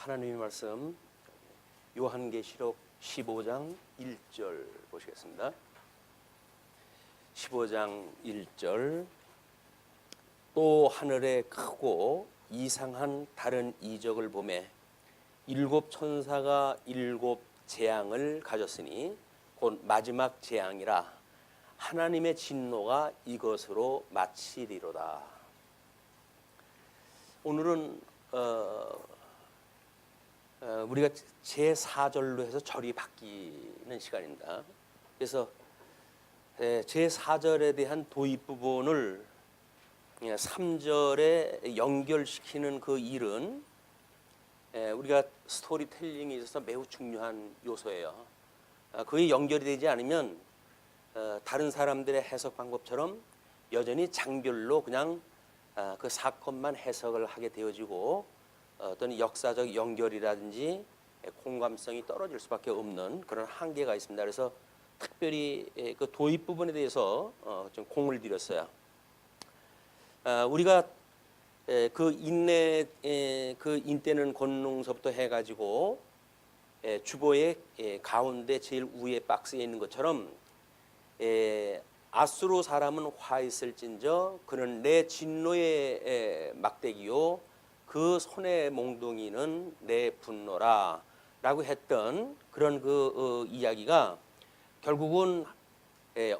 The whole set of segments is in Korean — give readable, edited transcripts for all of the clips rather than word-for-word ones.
하나님의 말씀 요한계시록 15장 1절 보시겠습니다. 15장 1절 또 하늘에 크고 이상한 다른 이적을 보매 일곱 천사가 일곱 재앙을 가졌으니 곧 마지막 재앙이라 하나님의 진노가 이것으로 마치리로다. 오늘은 우리가 제4절로 해서 절이 바뀌는 시간입니다. 그래서 제4절에 대한 도입 부분을 3절에 연결시키는 그 일은 우리가 스토리텔링에 있어서 매우 중요한 요소예요. 그게 연결이 되지 않으면 다른 사람들의 해석 방법처럼 여전히 장별로 그냥 그 사건만 해석을 하게 되어지고 어떤 역사적 연결이라든지 공감성이 떨어질 수밖에 없는 그런 한계가 있습니다. 그래서 특별히 그 도입 부분에 대해서 좀 공을 들였어요. 우리가 그 인대는 권능서부터 해가지고 주보의 가운데 제일 위에 박스에 있는 것처럼 아수르 사람은 화 있을진저 그는 내 진노의 막대기요 그 손의 몽둥이는 내 분노라 라고 했던 그런 그 이야기가 결국은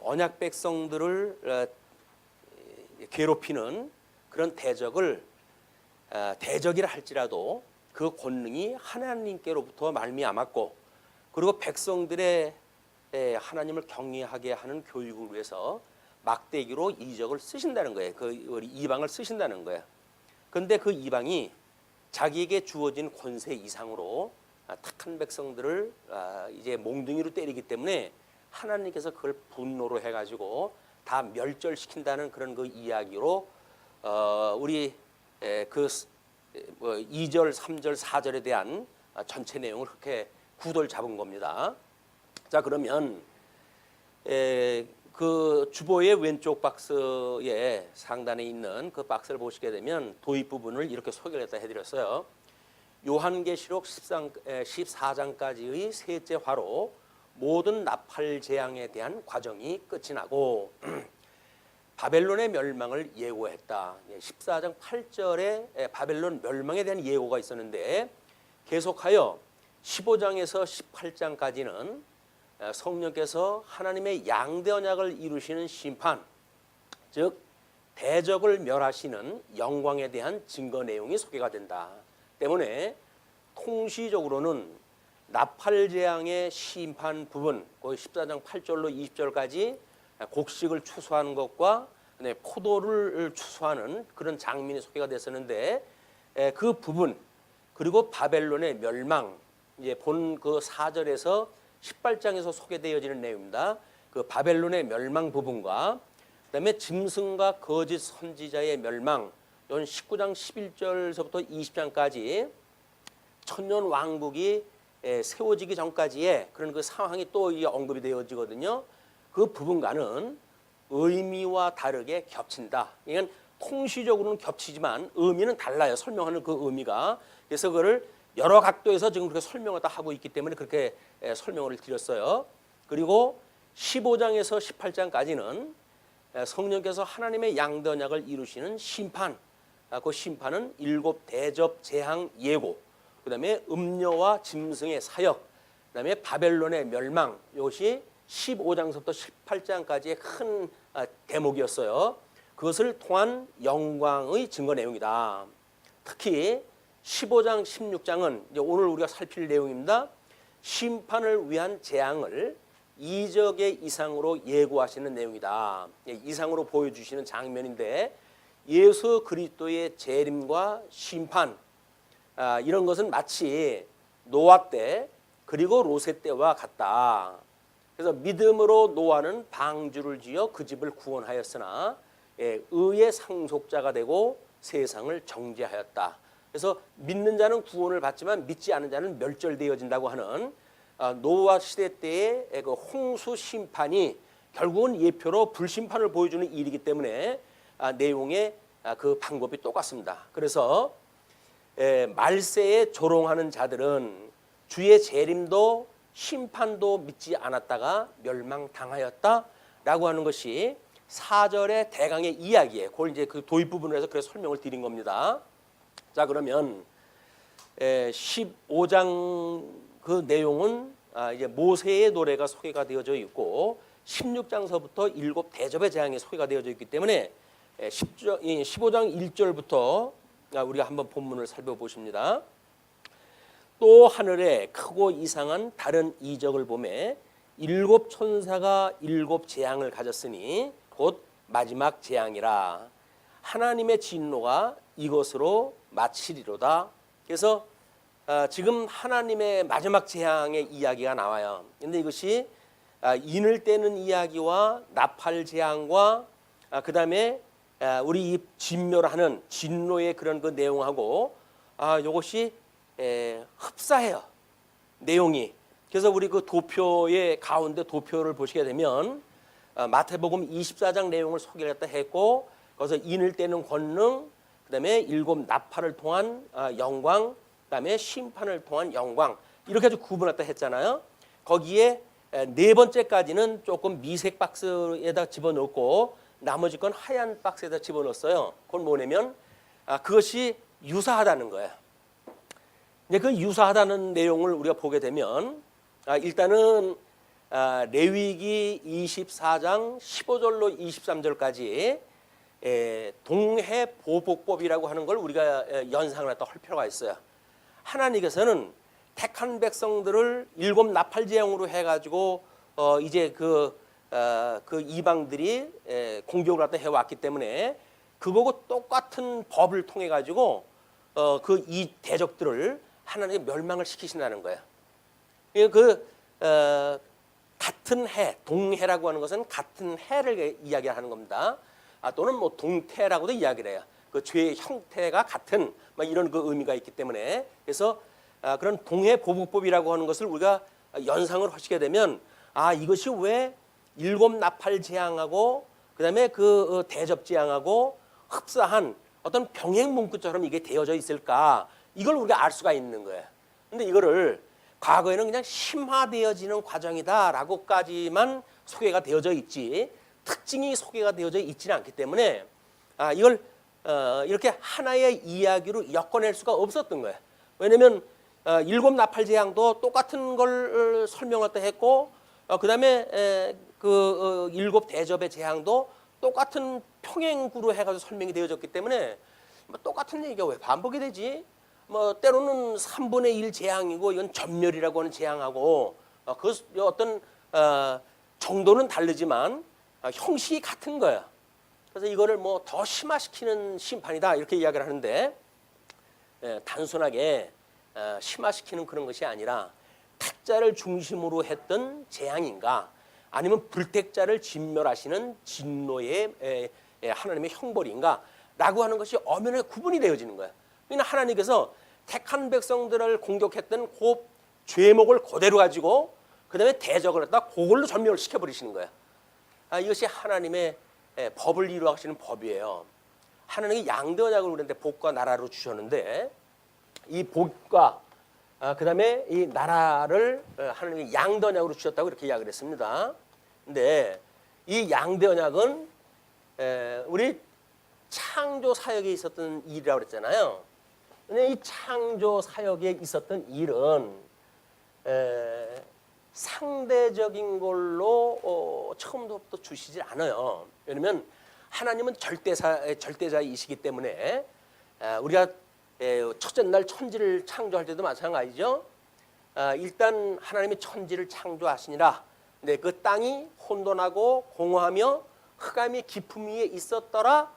언약 백성들을 괴롭히는 그런 대적이라 할지라도 그 권능이 하나님께로부터 말미암았고 그리고 백성들의 하나님을 경외하게 하는 교육을 위해서 막대기로 이적을 쓰신다는 거예요. 그 이방을 쓰신다는 거예요. 그런데 그 이방이 자기에게 주어진 권세 이상으로 택한 백성들을 이제 몽둥이로 때리기 때문에 하나님께서 그걸 분노로 해가지고 다 멸절시킨다는 그런 그 이야기로 우리 그 2절, 3절, 4절에 대한 전체 내용을 그렇게 구도를 잡은 겁니다. 자, 그러면 그 주보의 왼쪽 박스에 상단에 있는 그 박스를 보시게 되면 도입 부분을 이렇게 소개를 했다 해드렸어요. 요한계시록 14장까지의 셋째 화로 모든 나팔 재앙에 대한 과정이 끝이 나고 바벨론의 멸망을 예고했다. 14장 8절에 바벨론 멸망에 대한 예고가 있었는데 계속하여 15장에서 18장까지는 성령께서 하나님의 양대 언약을 이루시는 심판, 즉 대적을 멸하시는 영광에 대한 증거 내용이 소개가 된다. 때문에 통시적으로는 나팔 재앙의 심판 부분, 거의 14장 8절로 20절까지 곡식을 추수하는 것과 포도를 추수하는 그런 장면이 소개가 됐었는데 그 부분 그리고 바벨론의 멸망 이제 본 그 4절에서 18장에서 소개되어지는 내용입니다. 그 바벨론의 멸망 부분과 그다음에 짐승과 거짓 선지자의 멸망 이건 19장 11절서부터 20장까지 천년 왕국이 세워지기 전까지의 그런 그 상황이 또 언급이 되어지거든요. 그 부분과는 의미와 다르게 겹친다. 이건 통시적으로는 겹치지만 의미는 달라요. 설명하는 그 의미가. 그래서 그걸 여러 각도에서 지금 그렇게 설명을 다 하고 있기 때문에 그렇게 설명을 드렸어요. 그리고 15장에서 18장까지는 성령께서 하나님의 양대 언약을 이루시는 심판, 그 심판은 일곱 대접 재앙 예고, 그 다음에 음녀와 짐승의 사역, 그 다음에 바벨론의 멸망, 이것이 15장서부터 18장까지의 큰 대목이었어요. 그것을 통한 영광의 증거 내용이다. 특히 15장, 16장은 이제 오늘 우리가 살필 내용입니다. 심판을 위한 재앙을 이적의 이상으로 예고하시는 내용이다. 이상으로 보여주시는 장면인데 예수 그리스도의 재림과 심판 이런 것은 마치 노아 때 그리고 로세 때와 같다. 그래서 믿음으로 노아는 방주를 지어 그 집을 구원하였으나 의의 상속자가 되고 세상을 정죄하였다. 그래서 믿는 자는 구원을 받지만 믿지 않은 자는 멸절되어진다고 하는 노아 시대 때의 그 홍수 심판이 결국은 예표로 불심판을 보여주는 일이기 때문에 내용의 그 방법이 똑같습니다. 그래서 말세에 조롱하는 자들은 주의 재림도 심판도 믿지 않았다가 멸망당하였다라고 하는 것이 4절의 대강의 이야기예요. 그걸 이제 그 도입 부분에서 그래서 설명을 드린 겁니다. 자, 그러면 15장 그 내용은 이제 모세의 노래가 소개가 되어져 있고 16장서부터 7 대접의 재앙이 소개가 되어져 있기 때문에 15장 1절부터 우리가 한번 본문을 살펴보십니다. 또 하늘에 크고 이상한 다른 이적을 보매 7 천사가 7 재앙을 가졌으니 곧 마지막 재앙이라. 하나님의 진노가 이것으로 마치리로다. 그래서 지금 하나님의 마지막 재앙의 이야기가 나와요. 그런데 이것이 인을 떼는 이야기와 나팔 재앙과 그 다음에 우리 이 진멸하는 진노의 그런 그 내용하고 이것이 흡사해요. 내용이. 그래서 우리 그 도표의 가운데 도표를 보시게 되면 마태복음 24장 내용을 소개를 했고 거기서 인을 떼는 권능, 그다음에 7 나팔을 통한 영광, 그다음에 심판을 통한 영광 이렇게 해서 구분했다 했잖아요. 거기에 네 번째까지는 조금 미색 박스에다 집어넣고 나머지 건 하얀 박스에다 집어넣었어요. 그건 뭐냐면 그것이 유사하다는 거예요. 이제 그 유사하다는 내용을 우리가 보게 되면 일단은 레위기 24장 15절로 23절까지 동해보복법이라고 하는 걸 우리가 연상을 했다 할 필요가 있어요. 하나님께서는 택한 백성들을 7 나팔 재앙으로 해가지고 이제 그 이방들이 공격을 갖다 해왔기 때문에 그거고 똑같은 법을 통해 가지고 그 이 대적들을 하나님이 멸망을 시키신다는 거예요. 같은 해, 동해라고 하는 것은 같은 해를 이야기하는 겁니다. 또는 뭐 동태라고도 이야기를 해요. 그 죄의 형태가 같은 이런 그 의미가 있기 때문에 그래서 그런 동해보복법이라고 하는 것을 우리가 연상을 하시게 되면 이것이 왜 7 나팔 재앙하고 그다음에 그 대접 재앙하고 흡사한 어떤 병행 문구처럼 이게 되어져 있을까? 이걸 우리가 알 수가 있는 거예요. 근데 이거를 과거에는 그냥 심화되어지는 과정이다라고까지만 소개가 되어져 있지 특징이 소개가 되어져 있지는 않기 때문에 이걸 이렇게 하나의 이야기로 엮어낼 수가 없었던 거예요. 왜냐하면 7 나팔 재앙도 똑같은 걸 설명했다 했고 그다음에 그 7 대접의 재앙도 똑같은 평행구로 해가지고 설명이 되어졌기 때문에 똑같은 얘기가 왜 반복이 되지? 때로는 3분의 1 재앙이고 이건 전멸이라고 하는 재앙하고 그 어떤 정도는 다르지만 형식이 같은 거야. 그래서 이거를 더 심화시키는 심판이다 이렇게 이야기를 하는데 단순하게 심화시키는 그런 것이 아니라 택자를 중심으로 했던 재앙인가 아니면 불택자를 진멸하시는 진노의 하나님의 형벌인가라고 하는 것이 엄연하게 구분이 되어지는 거야. 그러니까 하나님께서 택한 백성들을 공격했던 그 죄목을 그대로 가지고 그 다음에 대적을 했다 그걸로 전멸을 시켜버리시는 거야. 이것이 하나님의 법을 이루어가시는 법이에요. 하나님이 양대 언약을 우리한테 복과 나라로 주셨는데 이 복과 그 다음에 이 나라를 하나님이 양대 언약으로 주셨다고 이렇게 이야기를 했습니다. 근데 이 양대 언약은 우리 창조 사역에 있었던 일이라고 그랬잖아요. 근데 이 창조 사역에 있었던 일은 상대적인 걸로 처음부터 주시지 않아요. 왜냐하면 하나님은 절대자이시기 때문에 우리가 첫째 날 천지를 창조할 때도 마찬가지죠. 일단 하나님이 천지를 창조하시니라. 근데 그 땅이 혼돈하고 공허하며 흑암이 깊음 위에 있었더라.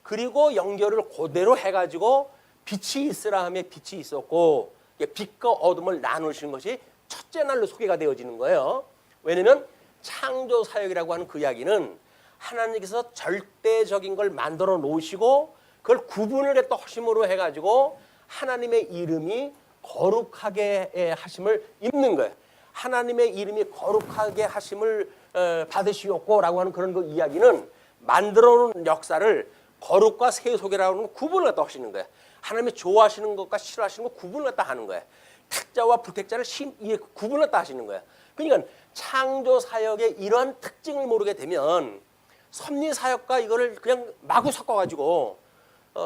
그리고 연결을 그대로 해가지고 빛이 있으라 하며 빛이 있었고 빛과 어둠을 나누신 것이 첫째 날로 소개가 되어지는 거예요. 왜냐하면 창조 사역이라고 하는 그 이야기는 하나님께서 절대적인 걸 만들어 놓으시고 그걸 구분을 했다 하심으로 해가지고 하나님의 이름이 거룩하게 하심을 입는 거예요. 하나님의 이름이 거룩하게 하심을 받으시옵고라고 하는 그런 그 이야기는 만들어 놓은 역사를 거룩과 세속이라고 하는 구분을 갖다 하시는 거예요. 하나님이 좋아하시는 것과 싫어하시는 것 구분을 갖다 하는 거예요. 택자와 불택자를 구분을 갖다 하시는 거예요. 그러니까 창조 사역의 이러한 특징을 모르게 되면 섭리 사역과 이거를 그냥 마구 섞어가지고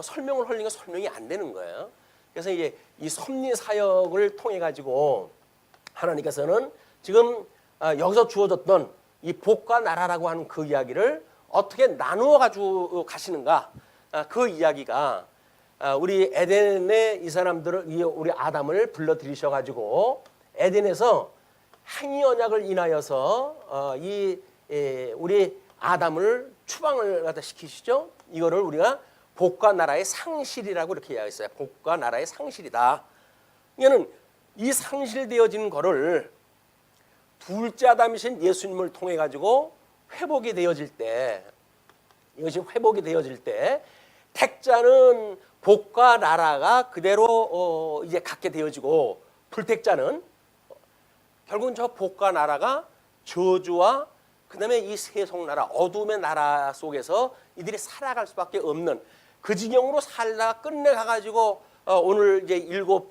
설명을 하려니까 설명이 안 되는 거예요. 그래서 이제 이 섭리 사역을 통해 가지고 하나님께서는 지금 여기서 주어졌던 이 복과 나라라고 하는 그 이야기를 어떻게 나누어 가지고 가시는가, 그 이야기가 우리 에덴에 이 사람들을, 우리 아담을 불러들이셔 가지고 에덴에서 행위 언약을 인하여서 우리 아담을 추방을 갖다 시키시죠. 이거를 우리가 복과 나라의 상실이라고 이렇게 이야기했어요. 복과 나라의 상실이다. 이거는 이 상실되어진 거를 둘째 아담이신 예수님을 통해 가지고 회복이 되어질 때, 이것이 회복이 되어질 때 택자는 복과 나라가 그대로 이제 갖게 되어지고, 불택자는 결국은 저 복과 나라가 저주와 그다음에 이 세속나라, 어둠의 나라 속에서 이들이 살아갈 수밖에 없는 그 지경으로 살다가 끝내 가가지고 오늘 이제 일곱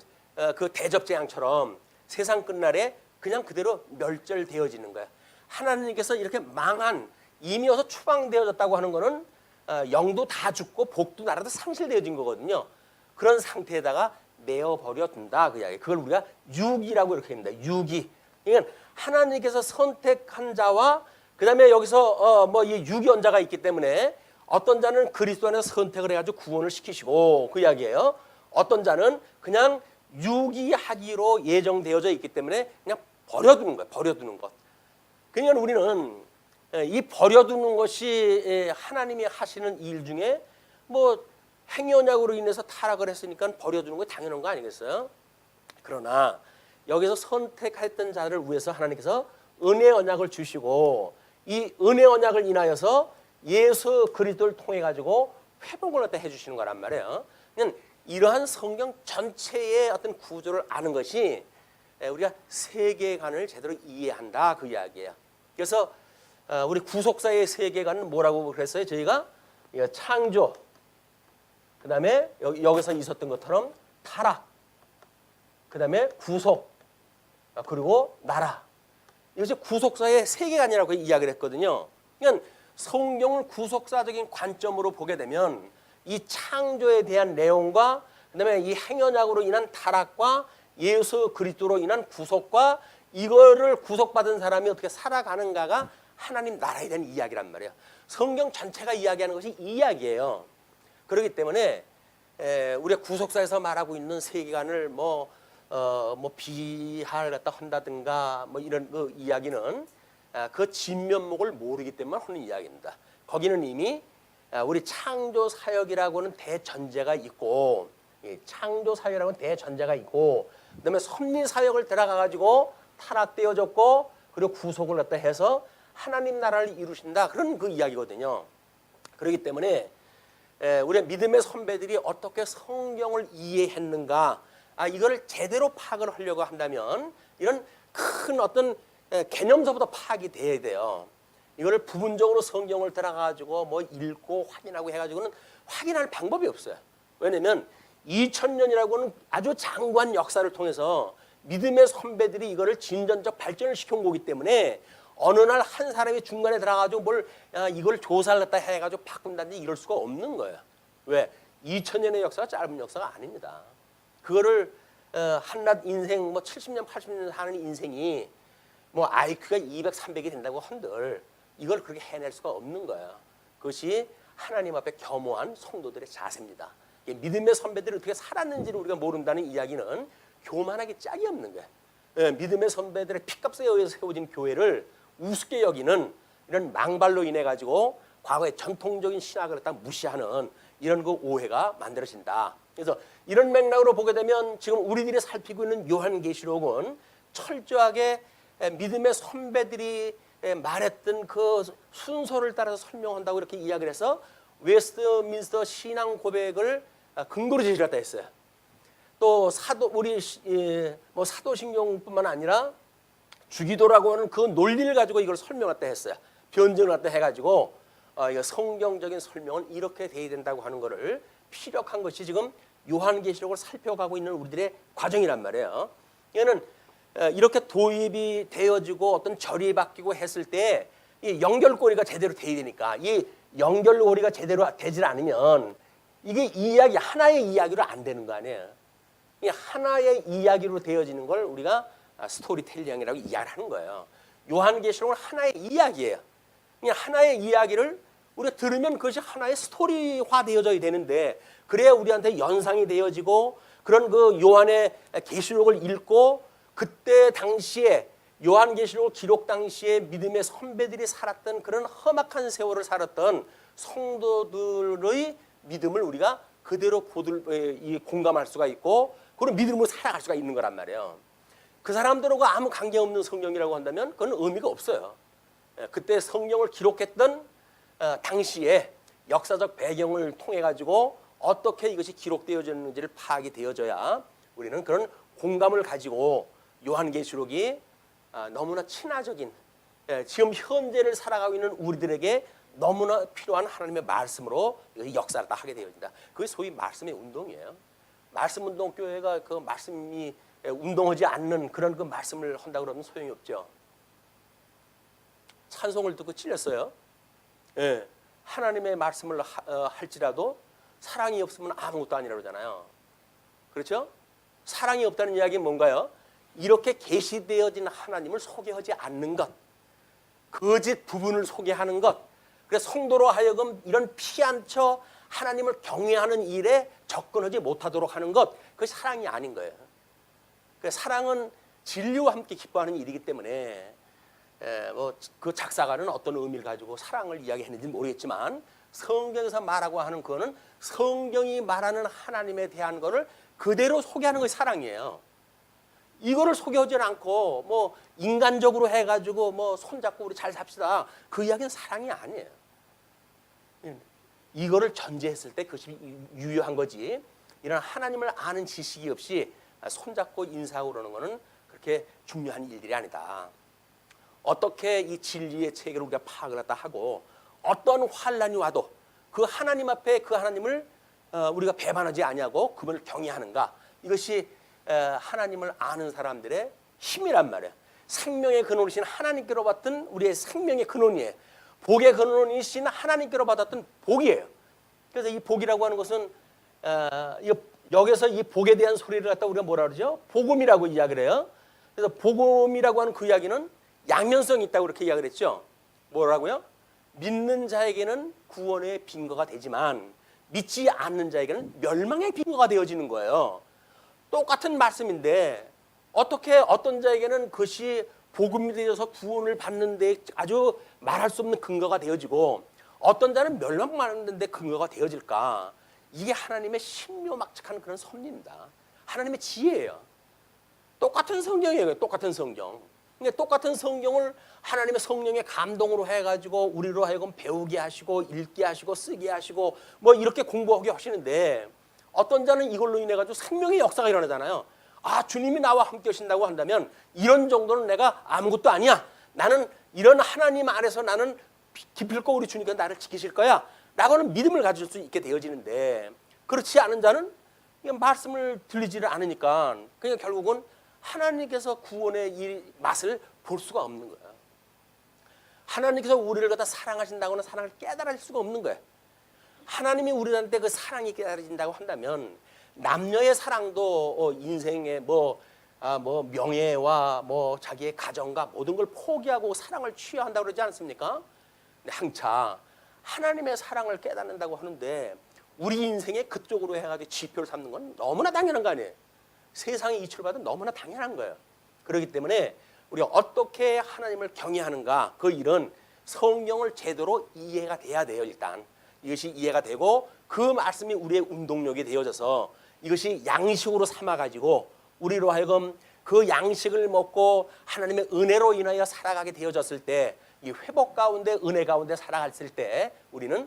그 대접재앙처럼 세상 끝날에 그냥 그대로 멸절되어지는 거야. 하나님께서 이렇게 망한, 이미 어서 추방되어졌다고 하는 거는 영도 다 죽고 복도 나라도 상실되어진 거거든요. 그런 상태에다가 내어버려 둔다, 그 이야기. 그걸 우리가 유기라고 이렇게 합니다. 유기. 그러니까 하나님께서 선택한 자와 그다음에 여기서 이 유기언자가 있기 때문에 어떤 자는 그리스도 안에서 선택을 해가지고 구원을 시키시고, 그 이야기예요. 어떤 자는 그냥 유기하기로 예정되어져 있기 때문에 그냥 버려두는 거예요. 버려두는 것. 그러니까 우리는 이 버려두는 것이 하나님이 하시는 일 중에 행위언약으로 인해서 타락을 했으니까 버려두는 거 당연한 거 아니겠어요? 그러나 여기서 선택했던 자를 위해서 하나님께서 은혜 언약을 주시고, 이 은혜 언약을 인하여서 예수 그리스도를 통해 가지고 회복을 갖다 해주시는 거란 말이에요. 그냥 이러한 성경 전체의 어떤 구조를 아는 것이 우리가 세계관을 제대로 이해한다, 그 이야기예요. 그래서 우리 구속사의 세계관은 뭐라고 그랬어요? 저희가 창조, 그 다음에 여기서 있었던 것처럼 타락, 그 다음에 구속, 그리고 나라. 이것이 구속사의 세계관이라고 이야기를 했거든요. 그러니까 성경을 구속사적인 관점으로 보게 되면 이 창조에 대한 내용과 그다음에 이 행언약으로 인한 타락과 예수 그리스도로 인한 구속과 이거를 구속받은 사람이 어떻게 살아가는가가 하나님 나라에 대한 이야기란 말이에요. 성경 전체가 이야기하는 것이 이 이야기예요. 그렇기 때문에 우리가 구속사에서 말하고 있는 세계관을 비하를 갖다 한다든가 이런 그 이야기는 그 진면목을 모르기 때문에 하는 이야기입니다. 거기는 이미 우리 창조 사역이라고는 대전제가 있고, 창조 사역이라고는 대전제가 있고, 그다음에 섭리 사역을 들어가 가지고 타락되어졌고, 그리고 구속을 갖다 해서 하나님 나라를 이루신다, 그런 그 이야기거든요. 그렇기 때문에 우리 믿음의 선배들이 어떻게 성경을 이해했는가, 이걸 제대로 파악을 하려고 한다면 이런 큰 어떤 개념서부터 파악이 돼야 돼요. 이거를 부분적으로 성경을 들어가지고 읽고 확인하고 해가지고는 확인할 방법이 없어요. 왜냐면 2000년이라고는 아주 장구한 역사를 통해서 믿음의 선배들이 이거를 진전적 발전을 시켜온 거기 때문에 어느 날 한 사람이 중간에 들어가가지고 이걸 조사를 갖다 해가지고 바꾼다든지 이럴 수가 없는 거예요. 왜? 2000년의 역사가 짧은 역사가 아닙니다. 그거를 한낱 인생 70년, 80년 사는 인생이 IQ가 200, 300이 된다고 한들 이걸 그렇게 해낼 수가 없는 거예요. 그것이 하나님 앞에 겸허한 성도들의 자세입니다. 믿음의 선배들이 어떻게 살았는지를 우리가 모른다는 이야기는 교만하기 짝이 없는 거예요. 믿음의 선배들의 피값에 의해서 세워진 교회를 우습게 여기는 이런 망발로 인해 가지고 과거의 전통적인 신학을 갖다 무시하는 이런 그 오해가 만들어진다. 그래서 이런 맥락으로 보게 되면 지금 우리들이 살피고 있는 요한계시록은 철저하게 믿음의 선배들이 말했던 그 순서를 따라서 설명한다고 이렇게 이야기를 해서 웨스트민스터 신앙 고백을 근거로 제시했다 했어요. 또 사도신경뿐만 아니라 주기도라고 하는 그 논리를 가지고 이걸 설명했다 했어요. 변증을 갖다 해가지고 이거 성경적인 설명은 이렇게 돼야 된다고 하는 것을 피력한 것이 지금 요한계시록을 살펴가고 있는 우리들의 과정이란 말이에요. 이거는 이렇게 도입이 되어지고 어떤 절이 바뀌고 했을 때 이 연결고리가 제대로 돼야 되니까 이 연결고리가 제대로 되질 않으면 이게 이야기 하나의 이야기로 안 되는 거 아니에요. 이 하나의 이야기로 되어지는 걸 우리가 스토리텔링이라고 이야기를 하는 거예요. 요한계시록은 하나의 이야기예요. 그냥 하나의 이야기를 우리가 들으면 그것이 하나의 스토리화 되어져야 되는데 그래야 우리한테 연상이 되어지고 그런 그 요한의 계시록을 읽고 그때 당시에 요한계시록 기록 당시에 믿음의 선배들이 살았던 그런 험악한 세월을 살았던 성도들의 믿음을 우리가 그대로 공감할 수가 있고 그런 믿음으로 살아갈 수가 있는 거란 말이에요. 그 사람들하고 아무 관계없는 성경이라고 한다면 그건 의미가 없어요. 그때 성경을 기록했던 당시에 역사적 배경을 통해 가지고 어떻게 이것이 기록되어졌는지를 파악이 되어져야 우리는 그런 공감을 가지고 요한계시록이 너무나 친화적인 지금 현재를 살아가고 있는 우리들에게 너무나 필요한 하나님의 말씀으로 역사를 다 하게 되어진다. 그게 소위 말씀의 운동이에요. 말씀 운동 교회가 그 말씀이 운동하지 않는 그런 그 말씀을 한다 그러면 소용이 없죠. 찬송을 듣고 찔렸어요. 예, 하나님의 말씀을 할지라도 사랑이 없으면 아무것도 아니라 그러잖아요. 그렇죠? 사랑이 없다는 이야기는 뭔가요? 이렇게 계시되어진 하나님을 소개하지 않는 것, 거짓 부분을 소개하는 것. 그래서 성도로 하여금 이런 피한처 하나님을 경외하는 일에 접근하지 못하도록 하는 것, 그것이 사랑이 아닌 거예요. 그래서 사랑은 진리와 함께 기뻐하는 일이기 때문에 그 작사가는 어떤 의미를 가지고 사랑을 이야기했는지 모르겠지만 성경에서 말하고 하는 그거는 성경이 말하는 하나님에 대한 거를 그대로 소개하는 것이 사랑이에요. 이거를 소개하지 않고 뭐 인간적으로 해가지고 뭐 손잡고 우리 잘 삽시다. 그 이야기는 사랑이 아니에요. 이거를 전제했을 때 그것이 유효한 거지. 이런 하나님을 아는 지식이 없이 손잡고 인사하고 그러는 거는 그렇게 중요한 일들이 아니다. 어떻게 이 진리의 체계를 우리가 파악을 했다 하고 어떤 환란이 와도 그 하나님 앞에 그 하나님을 우리가 배반하지 아니하고 그분을 경외하는가. 이것이 하나님을 아는 사람들의 힘이란 말이에요. 생명의 근원이신 하나님께로 받던 우리의 생명의 근원이에요. 복의 근원이신 하나님께로 받았던 복이에요. 그래서 이 복이라고 하는 것은 여기서 이 복에 대한 소리를 갖다 우리가 뭐라 그러죠? 복음이라고 이야기를 해요. 그래서 복음이라고 하는 그 이야기는 양면성이 있다고 그렇게 이야기를 했죠. 뭐라고요? 믿는 자에게는 구원의 빈거가 되지만 믿지 않는 자에게는 멸망의 빈거가 되어지는 거예요. 똑같은 말씀인데 어떻게 어떤 자에게는 그것이 복음이 되어서 구원을 받는 데 아주 말할 수 없는 근거가 되어지고 어떤 자는 멸망받는 데 근거가 되어질까? 이게 하나님의 신묘막측한 그런 섭리입니다. 하나님의 지혜예요. 똑같은 성경이에요. 똑같은 성경. 근데 똑같은 성경을 하나님의 성령의 감동으로 해가지고 우리로 하여금 배우게 하시고 읽게 하시고 쓰게 하시고 뭐 이렇게 공부하게 하시는데 어떤 자는 이걸로 인해 가지고 생명의 역사가 일어나잖아요. 아, 주님이 나와 함께 하신다고 한다면 이런 정도는 내가 아무것도 아니야. 나는 이런 하나님 안에서 나는 기필코 우리 주님께서 나를 지키실 거야. 라고는 믿음을 가질 수 있게 되어지는데 그렇지 않은 자는 말씀을 들리지를 않으니까 그러니까 결국은 하나님께서 구원의 이 맛을 볼 수가 없는 거야. 하나님께서 우리를 갖다 사랑하신다고는 사랑을 깨달을 수가 없는 거야. 하나님이 우리한테 그 사랑이 깨달아진다고 한다면 남녀의 사랑도 인생의 뭐 명예와 뭐 자기의 가정과 모든 걸 포기하고 사랑을 취해야 한다고 그러지 않습니까? 근데 항차 하나님의 사랑을 깨닫는다고 하는데 우리 인생에 그쪽으로 해가지고 지표를 삼는 건 너무나 당연한 거 아니에요. 세상에 이치를 받은 너무나 당연한 거예요. 그렇기 때문에 우리가 어떻게 하나님을 경외하는가 그 일은 성경을 제대로 이해가 돼야 돼요. 일단 이것이 이해가 되고 그 말씀이 우리의 운동력이 되어져서 이것이 양식으로 삼아가지고 우리로 하여금 그 양식을 먹고 하나님의 은혜로 인하여 살아가게 되어졌을 때 이 회복 가운데 은혜 가운데 살아갔을 때 우리는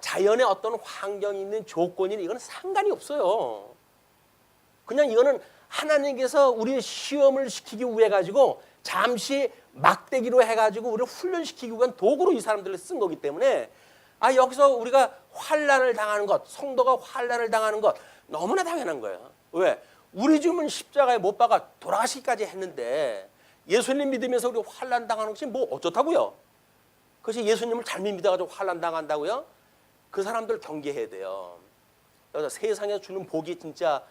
자연의 어떤 환경이 있는 조건이 이거는 상관이 없어요. 그냥 이거는 하나님께서 우리 시험을 시키기 위해 가지고 잠시 막대기로 해가지고 우리를 훈련시키기 위한 도구로 이 사람들을 쓴 거기 때문에 여기서 우리가 환난을 당하는 것, 성도가 환난을 당하는 것 너무나 당연한 거예요. 왜? 우리 주님은 십자가에 못 박아 돌아가시기까지 했는데 예수님 믿으면서 우리 환난 당하는 것이 뭐 어쩌다고요? 그것이 예수님을 잘못 믿어가지고 환난 당한다고요? 그 사람들 경계해야 돼요. 그래서 세상에 주는 복이 진짜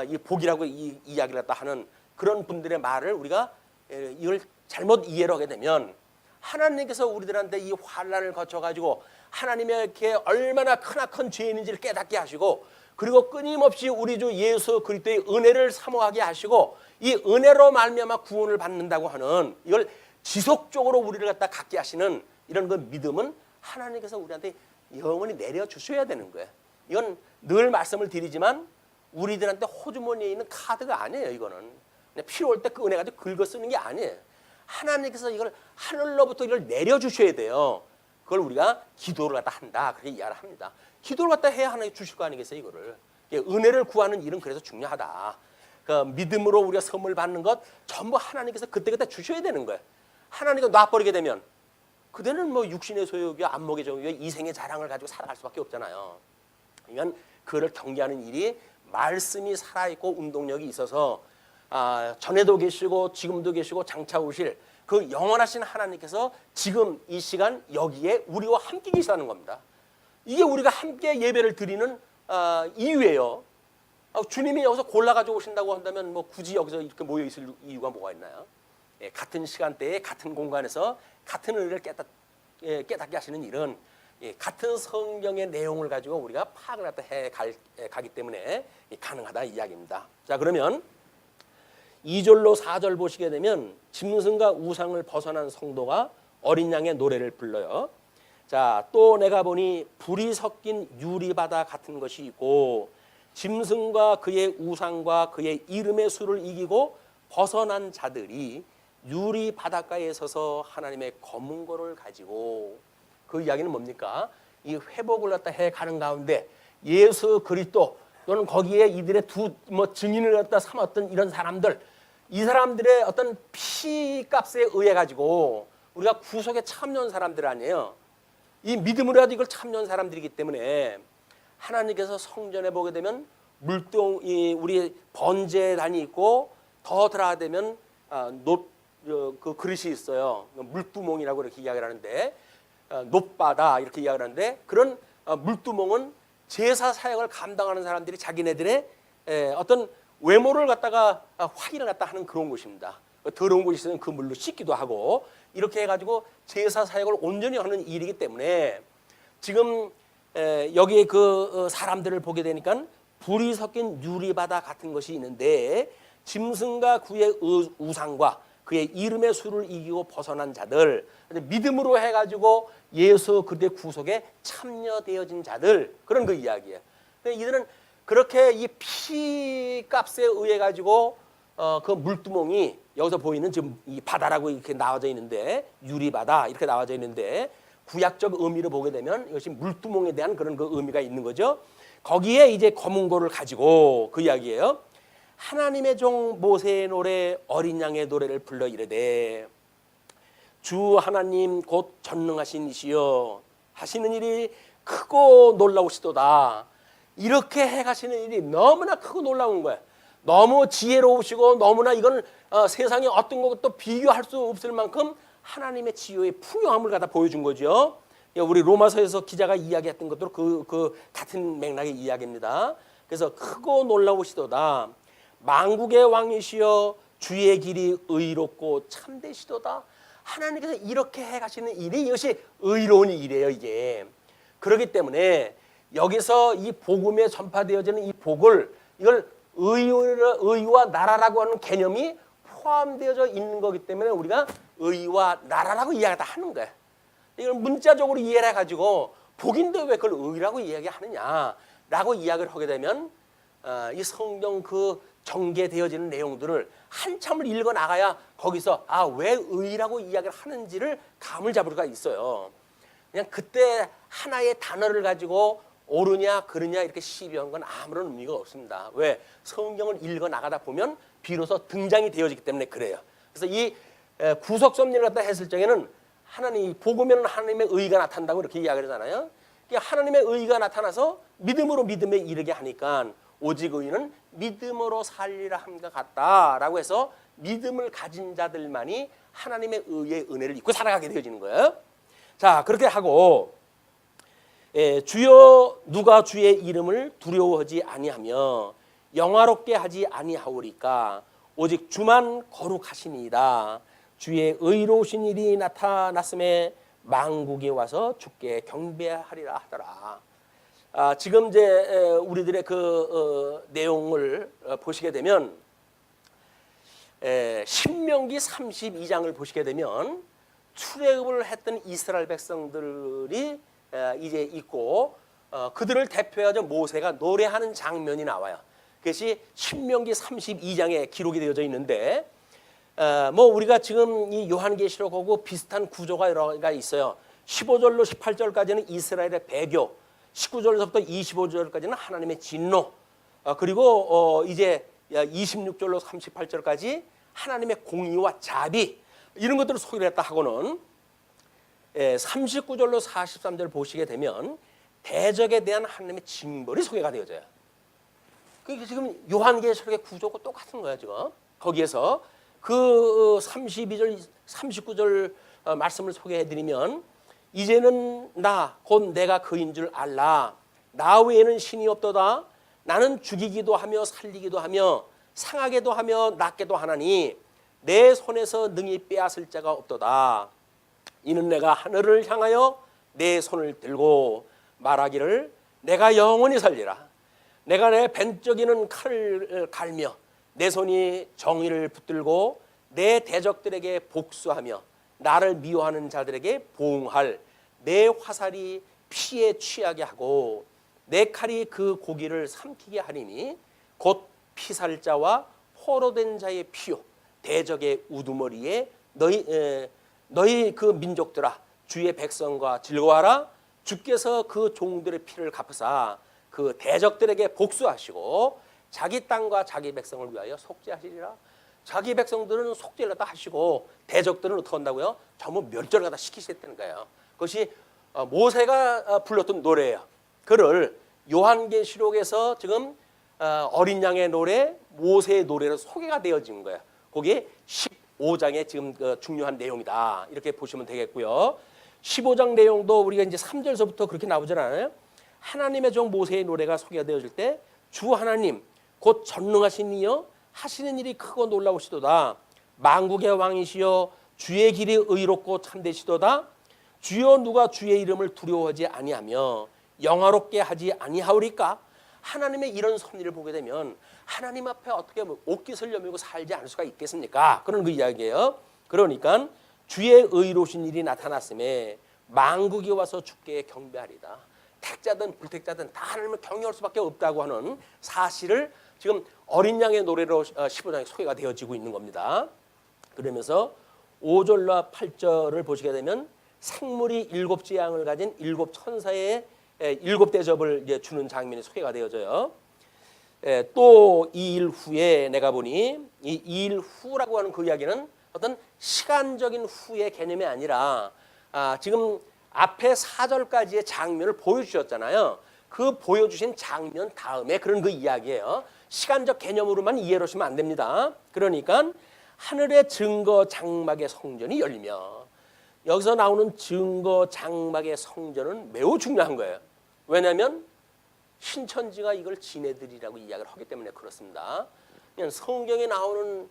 이 복이라고 이야기를 갖다 하는 그런 분들의 말을 우리가 이걸 잘못 이해를 하게 되면 하나님께서 우리들한테 이 환난을 거쳐가지고 하나님의 이렇게 얼마나 크나큰 죄인인지를 깨닫게 하시고 그리고 끊임없이 우리 주 예수 그리스도의 은혜를 사모하게 하시고 이 은혜로 말미암아 구원을 받는다고 하는 이걸 지속적으로 우리를 갖다 갖게 하시는 이런 그 믿음은 하나님께서 우리한테 영원히 내려주셔야 되는 거예요. 이건 늘 말씀을 드리지만 우리들한테 호주머니에 있는 카드가 아니에요. 이거는 그냥 필요 올 때 그 은혜 가지고 긁어 쓰는 게 아니에요. 하나님께서 이걸 하늘로부터 이걸 내려주셔야 돼요. 그걸 우리가 기도를 갖다 한다 그렇게 이야기를 합니다. 기도를 갖다 해야 하나님 주실 거 아니겠어요. 이거를 은혜를 구하는 일은 그래서 중요하다. 그 믿음으로 우리가 선물 받는 것 전부 하나님께서 그때그때 주셔야 되는 거예요. 하나님께서 놔버리게 되면 그대는 뭐 육신의 소욕이야 안목의 정욕이야 이생의 자랑을 가지고 살아갈 수밖에 없잖아요. 그러니까 그를 경계하는 일이 말씀이 살아있고 운동력이 있어서 전에도 계시고 지금도 계시고 장차 오실 그 영원하신 하나님께서 지금 이 시간 여기에 우리와 함께 계시다는 겁니다. 이게 우리가 함께 예배를 드리는 이유예요. 주님이 여기서 골라가지고 오신다고 한다면 뭐 굳이 여기서 이렇게 모여 있을 이유가 뭐가 있나요? 같은 시간대에 같은 공간에서 같은 은혜를 깨닫게 하시는 일은 같은 성경의 내용을 가지고 우리가 파악을 가기 때문에 가능하다 이야기입니다. 자 그러면 2절로 4절 보시게 되면 짐승과 우상을 벗어난 성도가 어린 양의 노래를 불러요. 자, 또 내가 보니 불이 섞인 유리바다 같은 것이 있고 짐승과 그의 우상과 그의 이름의 수를 이기고 벗어난 자들이 유리 바닷가에 서서 하나님의 검은고를 가지고 그 이야기는 뭡니까? 이 회복을 갖다 해 가는 가운데 예수 그리스도 또는 거기에 이들의 증인을 갖다 삼았던 이런 사람들 이 사람들의 어떤 피값에 의해 가지고 우리가 구속에 참여한 사람들 아니에요. 이 믿음으로 해도 이걸 참여한 사람들이기 때문에 하나님께서 성전에 보게 되면 물동이 우리 번제단이 있고 더 들어가되면 그 그릇이 있어요. 물두멍이라고 이렇게 이야기를 하는데 놋바다 이렇게 이야기를 하는데 그런 물두멍은 제사 사역을 감당하는 사람들이 자기네들의 어떤 외모를 갖다가 확인을 갖다 하는 그런 곳입니다. 더러운 곳이 있으면 그 물로 씻기도 하고 이렇게 해가지고 제사 사역을 온전히 하는 일이기 때문에 지금 여기에 그 사람들을 보게 되니까 불이 섞인 유리바다 같은 것이 있는데 짐승과 그의 우상과 그의 이름의 수를 이기고 벗어난 자들 믿음으로 해가지고 예수 그리스도의 구속에 참여되어진 자들 그런 그 이야기예요. 이들은 그렇게 이 피값에 의해 가지고 그 물두멍이 여기서 보이는 지금 이 바다라고 이렇게 나와져 있는데 유리바다 이렇게 나와져 있는데 구약적 의미를 보게 되면 이것이 물두멍에 대한 그런 그 의미가 있는 거죠. 거기에 이제 검은고를 가지고 그 이야기예요. 하나님의 종 모세의 노래 어린 양의 노래를 불러 이르되 주 하나님 곧 전능하신 이시여 하시는 일이 크고 놀라우시도다. 이렇게 해가시는 일이 너무나 크고 놀라운 거예요. 너무 지혜로우시고 너무나 이건 세상에 어떤 것도 비교할 수 없을 만큼 하나님의 지혜의 풍요함을 갖다 보여준 거죠. 우리 로마서에서 기자가 이야기했던 것도 그 같은 맥락의 이야기입니다. 그래서 크고 놀라우시도다. 만국의 왕이시여 주의 길이 의롭고 참되시도다. 하나님께서 이렇게 해가시는 일이 이것이 의로운 일이에요. 이게 그렇기 때문에 여기서 이 복음에 전파되어지는 이 복을 이걸 의와 나라라고 하는 개념이 포함되어져 있는 거기 때문에 우리가 의와 나라라고 이야기를 하는 거예요. 이걸 문자적으로 이해를 해가지고 복인데 왜 그걸 의라고 이야기하느냐라고 이야기를 하게 되면 이 성경 그 전개되어지는 내용들을 한참을 읽어 나가야 거기서 왜 의라고 이야기를 하는지를 감을 잡을 수가 있어요. 그냥 그때 하나의 단어를 가지고 옳으냐 그르냐 이렇게 시비한 건 아무런 의미가 없습니다. 왜? 성경을 읽어 나가다 보면 비로소 등장이 되어지기 때문에 그래요. 그래서 이 구속 섭리를 갖다 했을 적에는 하나님 복음에는 하나님의 의가 나타난다고 이렇게 이야기를 하잖아요. 하나님의 의가 나타나서 믿음으로 믿음에 이르게 하니까 오직 의인은 믿음으로 살리라 함과 같다라고 해서 믿음을 가진 자들만이 하나님의 의의 은혜를 입고 살아가게 되어지는 거예요. 자, 그렇게 하고 주여 누가 주의 이름을 두려워하지 아니하며 영화롭게 하지 아니하오리까 오직 주만 거룩하시니이다. 주의 의로우신 일이 나타났음에 만국에 와서 주께 경배하리라 하더라. 지금 이제 우리들의 그 내용을 보시게 되면 신명기 32장을 보시게 되면 출애굽을 했던 이스라엘 백성들이 이제 있고 그들을 대표하여 모세가 노래하는 장면이 나와요. 그것이 신명기 32장에 기록이 되어져 있는데 뭐 우리가 지금 이 요한계시록하고 비슷한 구조가 여러 가지가 있어요. 15절로 18절까지는 이스라엘의 배교, 19절부터 25절까지는 하나님의 진노, 그리고 이제 26절로 38절까지 하나님의 공의와 자비 이런 것들을 소개를 했다 하고는 39절로 43절 보시게 되면 대적에 대한 하나님의 징벌이 소개가 되어져요. 그게 지금 요한계시록의 구조가 똑같은 거예요. 지금 거기에서 그 32절, 39절 말씀을 소개해드리면 이제는 나 곧 내가 그인 줄 알라. 나 외에는 신이 없도다. 나는 죽이기도 하며 살리기도 하며 상하게도 하며 낫게도 하나니 내 손에서 능히 빼앗을 자가 없도다. 이는 내가 하늘을 향하여 내 손을 들고 말하기를 내가 영원히 살리라. 내가 내 벤적이는 칼을 갈며 내 손이 정의를 붙들고 내 대적들에게 복수하며 나를 미워하는 자들에게 보응할 내 화살이 피에 취하게 하고 내 칼이 그 고기를 삼키게 하리니 곧 피살자와 포로된 자의 피요 대적의 우두머리에 너희 그 민족들아 주의 백성과 즐거워하라. 주께서 그 종들의 피를 갚으사 그 대적들에게 복수하시고 자기 땅과 자기 백성을 위하여 속죄하시리라. 자기 백성들은 속죄를 다 하시고 대적들은 어떻게 한다고요? 전부 멸절을 갖다 시키셨다는 거예요. 그것이 모세가 불렀던 노래예요. 그를 요한계시록에서 지금 어린 양의 노래, 모세의 노래로 소개가 되어진 거예요. 거기에 15장의 지금 그 중요한 내용이다. 이렇게 보시면 되겠고요. 15장 내용도 우리가 이제 3절서부터 그렇게 나오질 않아요. 하나님의 종 모세의 노래가 소개가 되어질 때 주 하나님 곧 전능하신 이여 하시는 일이 크고 놀라우시도다. 만국의 왕이시여 주의 길이 의롭고 참되시도다. 주여 누가 주의 이름을 두려워하지 아니하며 영화롭게 하지 아니하오리까. 하나님의 이런 섭리를 보게 되면 하나님 앞에 어떻게 옷깃을 여미고 살지 않을 수가 있겠습니까? 그런 그 이야기예요. 그러니까 주의 의로우신 일이 나타났음에 만국이 와서 주께 경배하리다. 택자든 불택자든 다 하나님을 경외할 수밖에 없다고 하는 사실을 지금 어린 양의 노래로 15장에 소개가 되어지고 있는 겁니다. 그러면서 5절과 8절을 보시게 되면 생물이 7재앙을 가진 7천사의 7대접을 이제 주는 장면이 소개가 되어져요. 또 2일 후에 내가 보니 이 2일 후라고 하는 그 이야기는 어떤 시간적인 후의 개념이 아니라 지금 앞에 4절까지의 장면을 보여주셨잖아요. 그 보여주신 장면 다음에 그런 그 이야기예요. 시간적 개념으로만 이해를 하시면 안 됩니다. 그러니까 하늘의 증거 장막의 성전이 열리며 여기서 나오는 증거 장막의 성전은 매우 중요한 거예요. 왜냐하면 신천지가 이걸 지네들이라고 이야기를 하기 때문에 그렇습니다. 그냥 성경에 나오는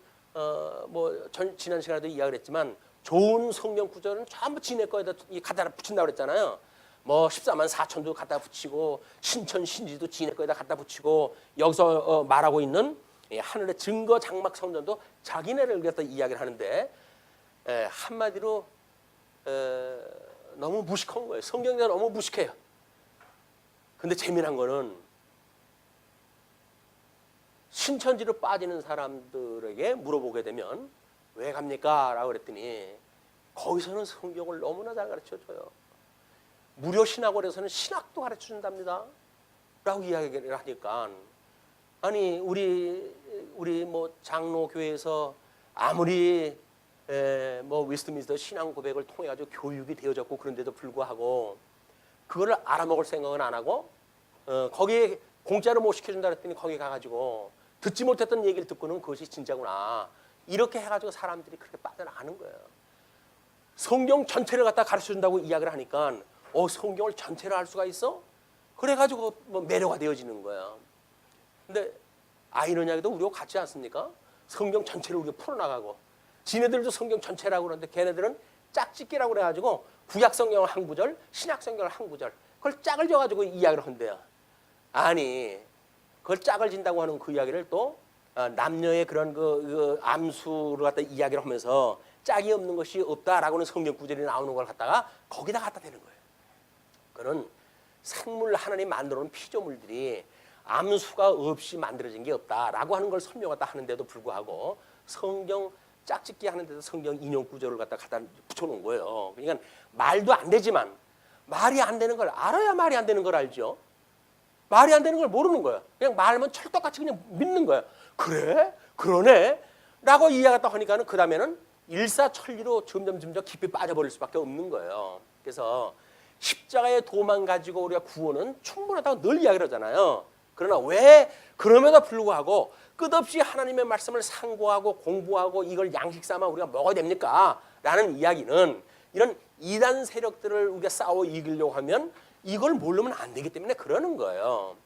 지난 시간에도 이야기를 했지만 좋은 성경 구절은 전부 지네 거에다 갖다 붙인다고 그랬잖아요. 뭐 14만 4천도 갖다 붙이고 신천 신지도 지네 거에다 갖다 붙이고 여기서 말하고 있는 하늘의 증거 장막 성전도 자기네를 갖다 이야기를 하는데 한마디로 너무 무식한 거예요. 성경이 너무 무식해요. 근데 재미난 거는 신천지로 빠지는 사람들에게 물어보게 되면 왜 갑니까? 라고 그랬더니 거기서는 성경을 너무나 잘 가르쳐줘요. 무료 신학원에서는 신학도 가르쳐준답니다. 라고 이야기를 하니까 아니 우리 뭐 장로교회에서 아무리 뭐 웨스트민스터 신앙 고백을 통해 가지고 교육이 되어졌고 그런데도 불구하고 그거를 알아먹을 생각은 안 하고 거기에 공짜로 못 시켜준다 그랬더니 거기 가가지고 듣지 못했던 얘기를 듣고는 그것이 진짜구나. 이렇게 해가지고 사람들이 그렇게 빠져나가는 거예요. 성경 전체를 갖다 가르쳐준다고 이야기를 하니까 성경을 전체를 알 수가 있어? 그래가지고 뭐 매료가 되어지는 거야. 근데 아이러니하게도 우리가 같지 않습니까? 성경 전체를 우리가 풀어나가고 지네들도 성경 전체라고 그러는데 걔네들은 짝짓기라고 그래가지고 구약 성경을 한 구절, 신약 성경을 한 구절 그걸 짝을 져가지고 이야기를 한대요. 아니 그걸 짝을 진다고 하는 그 이야기를 또 남녀의 그런 그 암수를 갖다 이야기를 하면서 짝이 없는 것이 없다라고는 성경 구절이 나오는 걸 갖다가 거기다 갖다 대는 거예요. 그런 생물 하나님 만들어 놓은 피조물들이 암수가 없이 만들어진 게 없다라고 하는 걸 설명하다 하는데도 불구하고 성경 짝짓기 하는데도 성경 인용 구절을 갖다 붙여놓은 거예요. 그러니까 말도 안 되지만 말이 안 되는 걸 알아야 말이 안 되는 걸 알죠. 말이 안 되는 걸 모르는 거예요. 그냥 말하면 철떡같이 그냥 믿는 거예요. 그래? 그러네? 라고 이해하다 하니까는 그 다음에는 일사천리로 점점 깊이 빠져버릴 수밖에 없는 거예요. 그래서 십자가의 도만 가지고 우리가 구원은 충분하다고 늘 이야기를 하잖아요. 그러나 왜 그럼에도 불구하고 끝없이 하나님의 말씀을 상고하고 공부하고 이걸 양식 삼아 우리가 먹어야 됩니까? 라는 이야기는 이런 이단 세력들을 우리가 싸워 이기려고 하면 이걸 모르면 안 되기 때문에 그러는 거예요.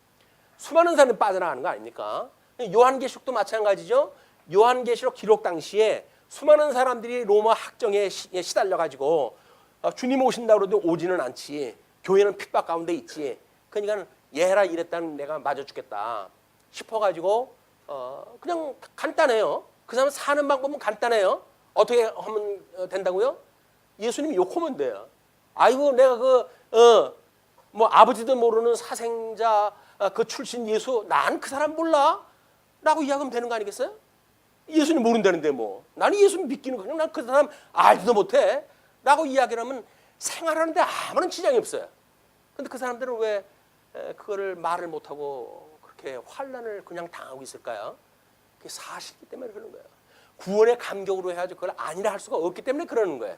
수많은 사람이 빠져나가는 거 아닙니까? 요한계시록도 마찬가지죠. 요한계시록 기록 당시에 수많은 사람들이 로마 학정에 시달려가지고 주님 오신다고 그래도 오지는 않지. 교회는 핍박 가운데 있지. 그러니까 얘라 이랬다는 내가 맞아 죽겠다 싶어가지고 그냥 간단해요. 그 사람 사는 방법은 간단해요. 어떻게 하면 된다고요? 예수님이 욕하면 돼요. 아이고 내가 뭐 아버지도 모르는 사생자 그 출신 예수 난 그 사람 몰라? 라고 이야기하면 되는 거 아니겠어요? 예수님 모른다는데 뭐 나는 예수님 믿기는 그냥 난 그 사람 알지도 못해 라고 이야기를 하면 생활하는데 아무런 지장이 없어요. 근데 그 사람들은 왜 그거를 말을 못하고 그렇게 환난을 그냥 당하고 있을까요? 그게 사실이기 때문에 그러는 거예요. 구원의 감격으로 해야지 그걸 아니라 할 수가 없기 때문에 그러는 거예요.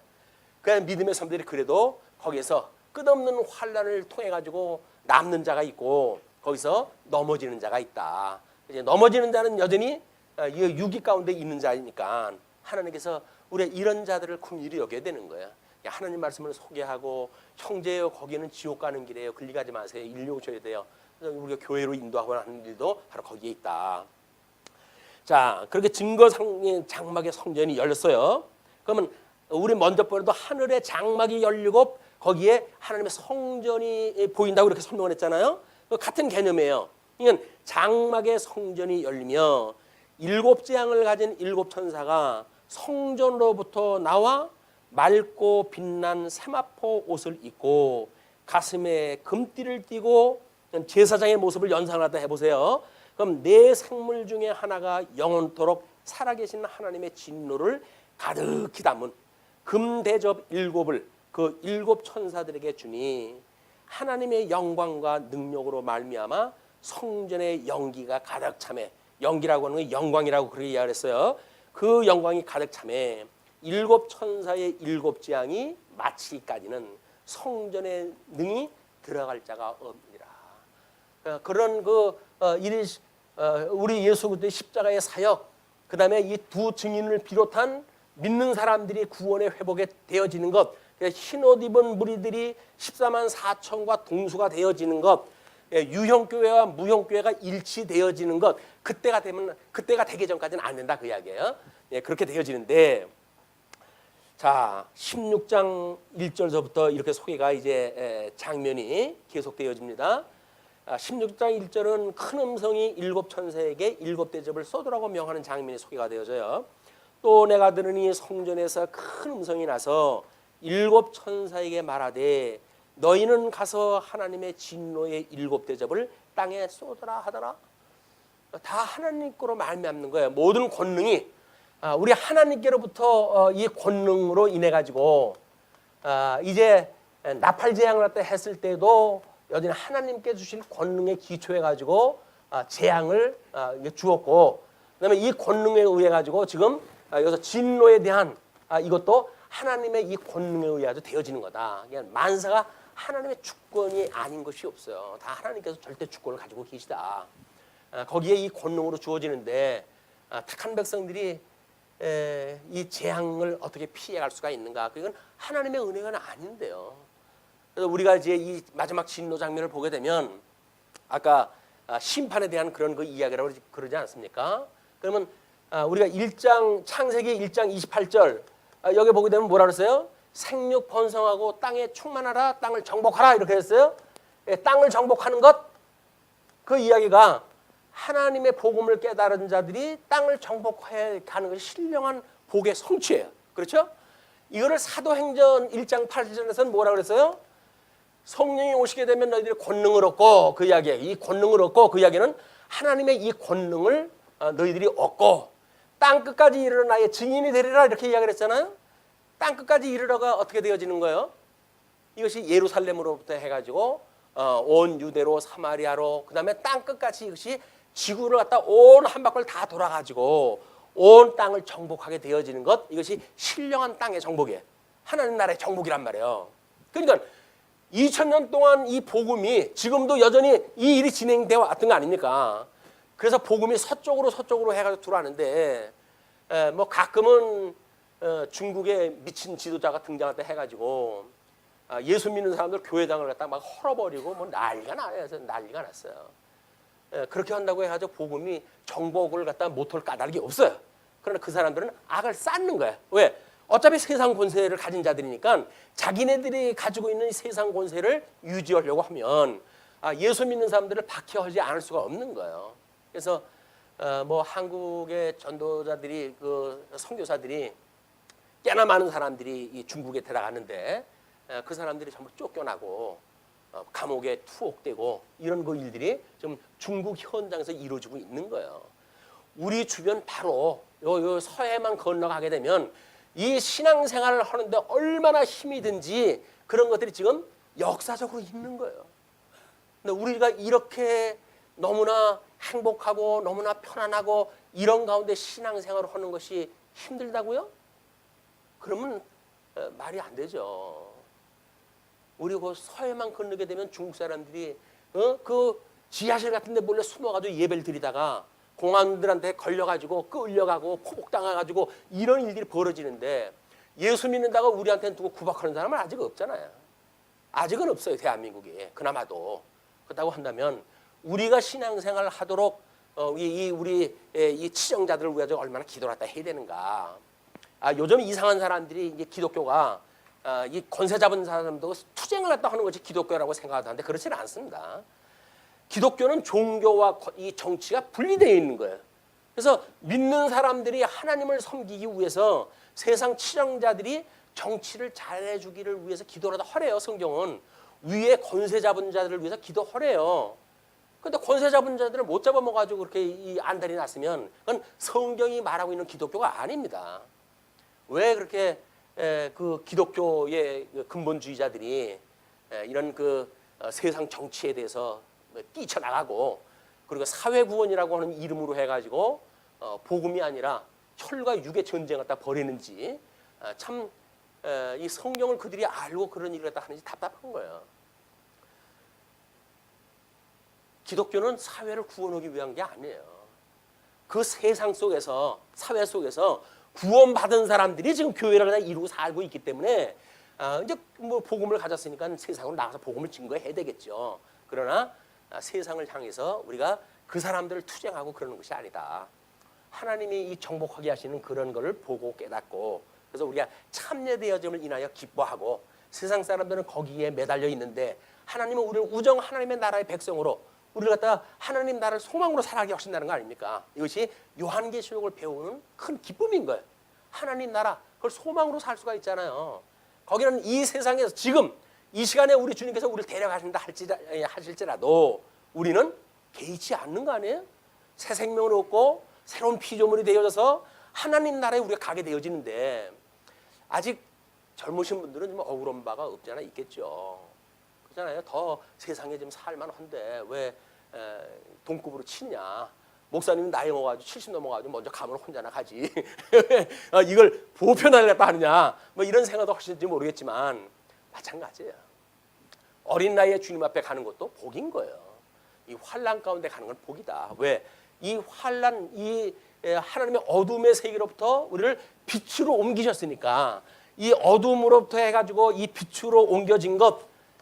그냥 믿음의 사람들이 그래도 거기에서 끝없는 환난을 통해 가지고 남는 자가 있고 거기서 넘어지는 자가 있다. 이제 넘어지는 자는 여전히 유기 가운데 있는 자이니까 하나님께서 우리 이런 자들을 긍휼히 여겨야 되는 거예요. 하나님 말씀을 소개하고 형제요 거기는 지옥 가는 길이에요. 글리 가지 마세요. 인류 오셔야 돼요. 그래서 우리가 교회로 인도하고 하는 일도 바로 거기에 있다. 자, 그렇게 증거상의 장막의 성전이 열렸어요. 그러면 우리 먼저 보려도 하늘의 장막이 열리고 거기에 하나님의 성전이 보인다고 이렇게 설명을 했잖아요. 같은 개념이에요. 그러니까 장막의 성전이 열리며 일곱 재앙을 가진 일곱 천사가 성전으로부터 나와 맑고 빛난 세마포 옷을 입고 가슴에 금띠를 띠고 제사장의 모습을 연상하다 해보세요. 그럼 네 생물 중에 하나가 영원토록 살아계신 하나님의 진노를 가득히 담은 금대접 일곱을 그 일곱 천사들에게 주니 하나님의 영광과 능력으로 말미암아 성전의 연기가 가득 차매 연기라고 하는 건 영광이라고 그렇게 이야기했어요. 그 영광이 가득 차매 일곱 천사의 일곱 재앙이 마치기까지는 성전의 능이 들어갈 자가 없느니라. 그런 우리 예수 그리스도의 십자가의 사역, 그 다음에 이 두 증인을 비롯한 믿는 사람들이 구원의 회복에 되어지는 것, 흰옷 입은 무리들이 14만 4천과 동수가 되어지는 것, 유형교회와 무형교회가 일치되어지는 것, 그때가 되기 전까지는 안 된다 그 이야기예요. 그렇게 되어지는데, 자 16장 1절서부터 이렇게 소개가 이제 장면이 계속되어집니다. 16장 1절은 큰 음성이 일곱 천사에게 일곱 대접을 쏟으라고 명하는 장면이 소개가 되어져요. 또 내가 들으니 성전에서 큰 음성이 나서 일곱 천사에게 말하되 너희는 가서 하나님의 진노의 일곱 대접을 땅에 쏟으라 하더라. 다 하나님 거로 말미암는 거예요. 모든 권능이 우리 하나님께로부터 이 권능으로 인해 가지고 이제 나팔 재앙을 갖다 했을 때도 여전히 하나님께 주신 권능에 기초해 가지고 재앙을 주었고, 그다음에 이 권능에 의해 가지고 지금 여기서 진노에 대한 이것도 하나님의 이 권능에 의해 되어지는 거다. 그냥 만사가 하나님의 주권이 아닌 것이 없어요. 다 하나님께서 절대 주권을 가지고 계시다. 거기에 이 권능으로 주어지는데 택한 백성들이 이 재앙을 어떻게 피해갈 수가 있는가? 그건 하나님의 은혜가 아닌데요. 그래서 우리가 이제 이 마지막 진노 장면을 보게 되면 아까 심판에 대한 그런 그 이야기라고 그러지 않습니까? 그러면 우리가 창세기 1장 28절 여기 보게 되면 뭐라 그랬어요? 생육 번성하고 땅에 충만하라, 땅을 정복하라 이렇게 했어요. 땅을 정복하는 것, 그 이야기가 하나님의 복음을 깨달은 자들이 땅을 정복해 가는 것이 신령한 복의 성취예요. 그렇죠? 이거를 사도행전 1장 8절에서는 뭐라 그랬어요? 성령이 오시게 되면 너희들이 권능을 얻고, 그 이야기예요. 이 권능을 얻고, 그 이야기는 하나님의 이 권능을 너희들이 얻고 땅 끝까지 이르러 나의 증인이 되리라 이렇게 이야기를 했잖아요. 땅 끝까지 이르러가 어떻게 되어지는 거예요? 이것이 예루살렘으로부터 해가지고 온 유대로 사마리아로 그 다음에 땅 끝까지 이것이 지구를 갖다 온 한 바퀴를 다 돌아가지고 온 땅을 정복하게 되어지는 것, 이것이 신령한 땅의 정복이에요. 하나님 나라의 정복이란 말이에요. 그러니까 2000년 동안 이 복음이 지금도 여전히 이 일이 진행되어 왔던 거 아닙니까? 그래서 복음이 서쪽으로 해가지고 들어왔는데 뭐 가끔은 중국의 미친 지도자가 등장할 때 해가지고 예수 믿는 사람들 교회당을 갖다 막 헐어버리고 뭐 난리가 났어요. 그렇게 한다고 해가지고 복음이 정복을 갖다 못할 까닭이 없어요. 그러나 그 사람들은 악을 쌓는 거예요. 왜? 어차피 세상 권세를 가진 자들이니까 자기네들이 가지고 있는 세상 권세를 유지하려고 하면 예수 믿는 사람들을 박해하지 않을 수가 없는 거예요. 그래서 뭐 한국의 전도자들이 그 선교사들이 꽤나 많은 사람들이 이 중국에 들어가는데 그 사람들이 전부 쫓겨나고 감옥에 투옥되고 이런 그 일들이 지금 중국 현장에서 이루어지고 있는 거예요. 우리 주변 바로 요 서해만 건너가게 되면 이 신앙생활을 하는데 얼마나 힘이 든지 그런 것들이 지금 역사적으로 있는 거예요. 근데 우리가 이렇게 너무나 행복하고 너무나 편안하고 이런 가운데 신앙생활을 하는 것이 힘들다고요? 그러면 말이 안 되죠. 우리 그 서해만 건너게 되면 중국 사람들이 그 지하실 같은 데 몰래 숨어가지고 예배를 드리다가 공안들한테 걸려가지고 끌려가고 포복당해가지고 이런 일들이 벌어지는데 예수 믿는다고 우리한테는 두고 구박하는 사람은 아직 없잖아요. 아직은 없어요. 대한민국에. 그나마도. 그렇다고 한다면 우리가 신앙생활을 하도록 우리 치정자들을 위해서 얼마나 기도를 갖다 해야 되는가. 요즘 이상한 사람들이 이제 기독교가 이 권세 잡은 사람도 투쟁을 갖다 하는 것이 기독교라고 생각하는데 그렇지는 않습니다. 기독교는 종교와 이 정치가 분리되어 있는 거예요. 그래서 믿는 사람들이 하나님을 섬기기 위해서 세상 치정자들이 정치를 잘해주기를 위해서 기도를 하래요. 성경은 위에 권세 잡은 자들을 위해서 기도하래요. 그런데 권세 잡은 자들을 못 잡아먹어가지고 그렇게 이 안달이 났으면 그건 성경이 말하고 있는 기독교가 아닙니다. 왜 그렇게 그 기독교의 근본주의자들이 이런 그 세상 정치에 대해서 뛰쳐나가고 그리고 사회구원이라고 하는 이름으로 해가지고 복음이 아니라 혈과 육의 전쟁을 갖다 벌이는지 참 이 성경을 그들이 알고 그런 일을 갖다 하는지 답답한 거예요. 기독교는 사회를 구원하기 위한 게 아니에요. 그 세상 속에서 사회 속에서 구원받은 사람들이 지금 교회를 이루고 살고 있기 때문에 이제 뭐 복음을 가졌으니까 세상으로 나가서 복음을 증거해야 되겠죠. 그러나 세상을 향해서 우리가 그 사람들을 투쟁하고 그러는 것이 아니다. 하나님이 이 정복하게 하시는 그런 것을 보고 깨닫고 그래서 우리가 참여되어짐을 인하여 기뻐하고 세상 사람들은 거기에 매달려 있는데 하나님은 우리를 우정 하나님의 나라의 백성으로 우리를 갖다가 하나님 나라를 소망으로 살아가게 하신다는 거 아닙니까? 이것이 요한계시록을 배우는 큰 기쁨인 거예요. 하나님 나라 그걸 소망으로 살 수가 있잖아요. 거기는 이 세상에서 지금 이 시간에 우리 주님께서 우리를 데려가신다 하실지라도 우리는 개의치 않는 거 아니에요? 새 생명을 얻고 새로운 피조물이 되어져서 하나님 나라에 우리가 가게 되어지는데 아직 젊으신 분들은 좀 억울한 바가 없지 않아 있겠죠. 그렇잖아요. 더 세상에 좀 살만한데 왜 동급으로 치냐. 목사님은 나이 먹어가지고 70 넘어가지고 먼저 가면 혼자나 가지. 이걸 보편화를 갖다 하느냐. 뭐 이런 생각도 하실지 모르겠지만 마찬가지예요. 어린 나이에 주님 앞에 가는 것도 복인 거예요. 이 환난 가운데 가는 건 복이다. 왜? 이 환난, 이 하나님의 어둠의 세계로부터 우리를 빛으로 옮기셨으니까 이 어둠으로부터 해가지고 이 빛으로 옮겨진 것,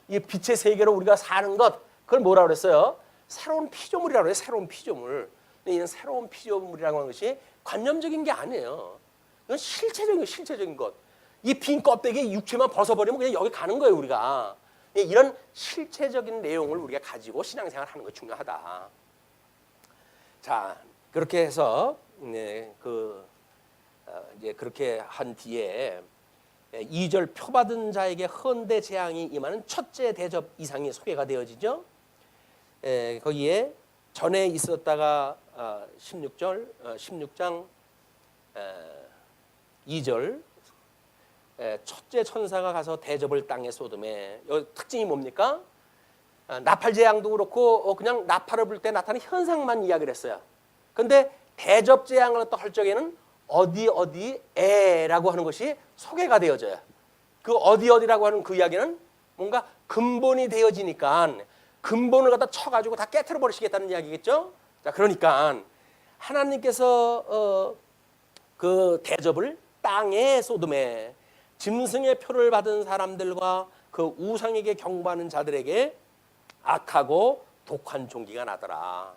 이 빛의 세계로 우리가 사는 것, 그걸 뭐라 그랬어요? 새로운 피조물이라고 그래요. 새로운 피조물. 근데 이는 새로운 피조물이라고 하는 것이 관념적인 게 아니에요. 이건 실체적인 것. 이 빈 껍데기 육체만 벗어버리면 그냥 여기 가는 거예요, 우리가. 이런 실체적인 내용을 우리가 가지고 신앙생활 하는 거 중요하다. 자, 그렇게 해서 이제 그렇게 한 뒤에 2절 표받은 자에게 헌대 재앙이 임하는 첫째 대접 이상이 소개가 되어지죠. 거기에 전에 있었다가 16장 2절 첫째 천사가 가서 대접을 땅에 쏟음에, 여기 특징이 뭡니까? 나팔 재앙도 그렇고 그냥 나팔을 불 때 나타나는 현상만 이야기를 했어요. 그런데 대접 재앙을 또 할 적에는 어디에라고 하는 것이 소개가 되어져요. 그 어디라고 하는 그 이야기는 뭔가 근본이 되어지니까 근본을 갖다 쳐가지고 다 깨트려 버리시겠다는 이야기겠죠. 자, 그러니까 하나님께서 그 대접을 땅에 쏟음에 짐승의 표를 받은 사람들과 그 우상에게 경배하는 자들에게 악하고 독한 종기가 나더라.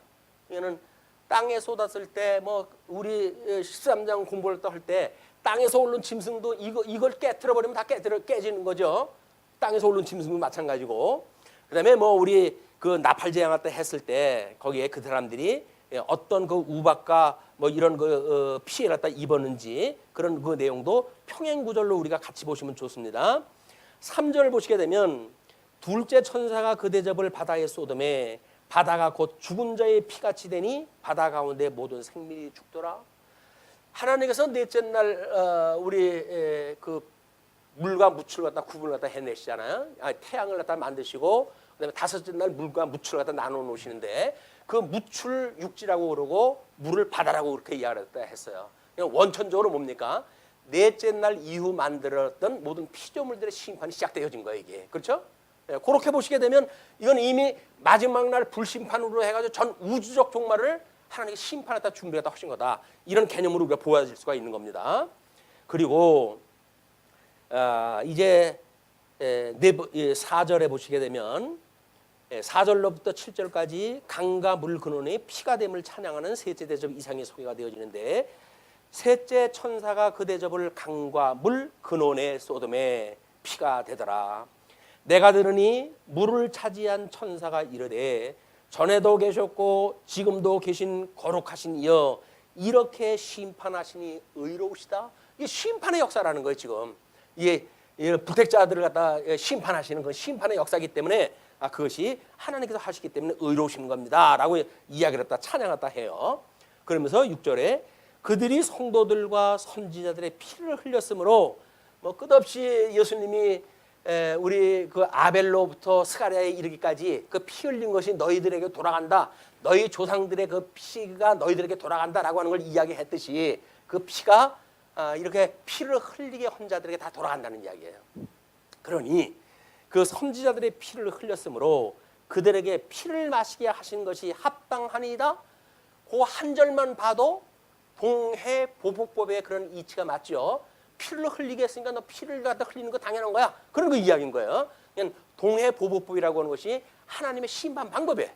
이거는 땅에 쏟았을 때 뭐 우리 13장 공부를 할 때 땅에서 오른 짐승도 이걸 깨트려 버리면 다 깨지는 거죠. 땅에서 오른 짐승도 마찬가지고. 그다음에 뭐 우리 그 나팔 재앙 때 했을 때 거기에 그 사람들이 어떤 그 우박과 뭐 이런 그 피해를 갖다 입었는지 그런 그 내용도 평행 구절로 우리가 같이 보시면 좋습니다. 3절 보시게 되면 둘째 천사가 그 대접을 바다에 쏟음에 바다가 곧 죽은 자의 피같이 되니 바다 가운데 모든 생물이 죽더라. 하나님께서 넷째 날 우리 그 물과 무출을 갖다 구분을 갖다 해내시잖아요. 태양을 갖다 만드시고 그다음에 다섯째 날 물과 무출을 갖다 나눠 놓으시는데 그 무출 육지라고 그러고 물을 바다라고 그렇게 이야기했다 했어요. 원천적으로 뭡니까? 넷째 날 이후 만들었던 모든 피조물들의 심판이 시작되어진 거예요, 이게. 그렇죠? 그렇게 보시게 되면 이건 이미 마지막 날 불심판으로 해가지고 전 우주적 종말을 하나님께 심판했다 준비했다 하신 거다. 이런 개념으로 우리가 보아질 수가 있는 겁니다. 그리고 이제 4절에 보시게 되면 4절로부터 7절까지 강과 물 근원의 피가 됨을 찬양하는 셋째 대접 이상의 소개가 되어지는데 셋째 천사가 그 대접을 강과 물 근원에 쏟음에 피가 되더라. 내가 들으니 물을 차지한 천사가 이르되 전에도 계셨고 지금도 계신 거룩하신 이여 이렇게 심판하시니 의로우시다. 이게 심판의 역사라는 거예요. 지금 이게 부택자들을 갖다 심판하시는 그 심판의 역사이기 때문에 그것이 하나님께서 하시기 때문에 의로우신 겁니다 라고 이야기를 했다 찬양했다 해요. 그러면서 6절에 그들이 성도들과 선지자들의 피를 흘렸으므로 뭐 끝없이 예수님이 우리 그 아벨로부터 스가랴에 이르기까지 그 피 흘린 것이 너희들에게 돌아간다. 너희 조상들의 그 피가 너희들에게 돌아간다라고 하는 걸 이야기했듯이 그 피가 이렇게 피를 흘리게 한 자들에게 다 돌아간다는 이야기예요. 그러니 그 선지자들의 피를 흘렸으므로 그들에게 피를 마시게 하신 것이 합당하니이다. 그 한 절만 봐도 동해보복법의 그런 이치가 맞죠. 피를 흘리게 했으니까 너 피를 갖다 흘리는 거 당연한 거야. 그런 거 이야기인 거예요. 그냥 동해보복법이라고 하는 것이 하나님의 심판 방법이에요.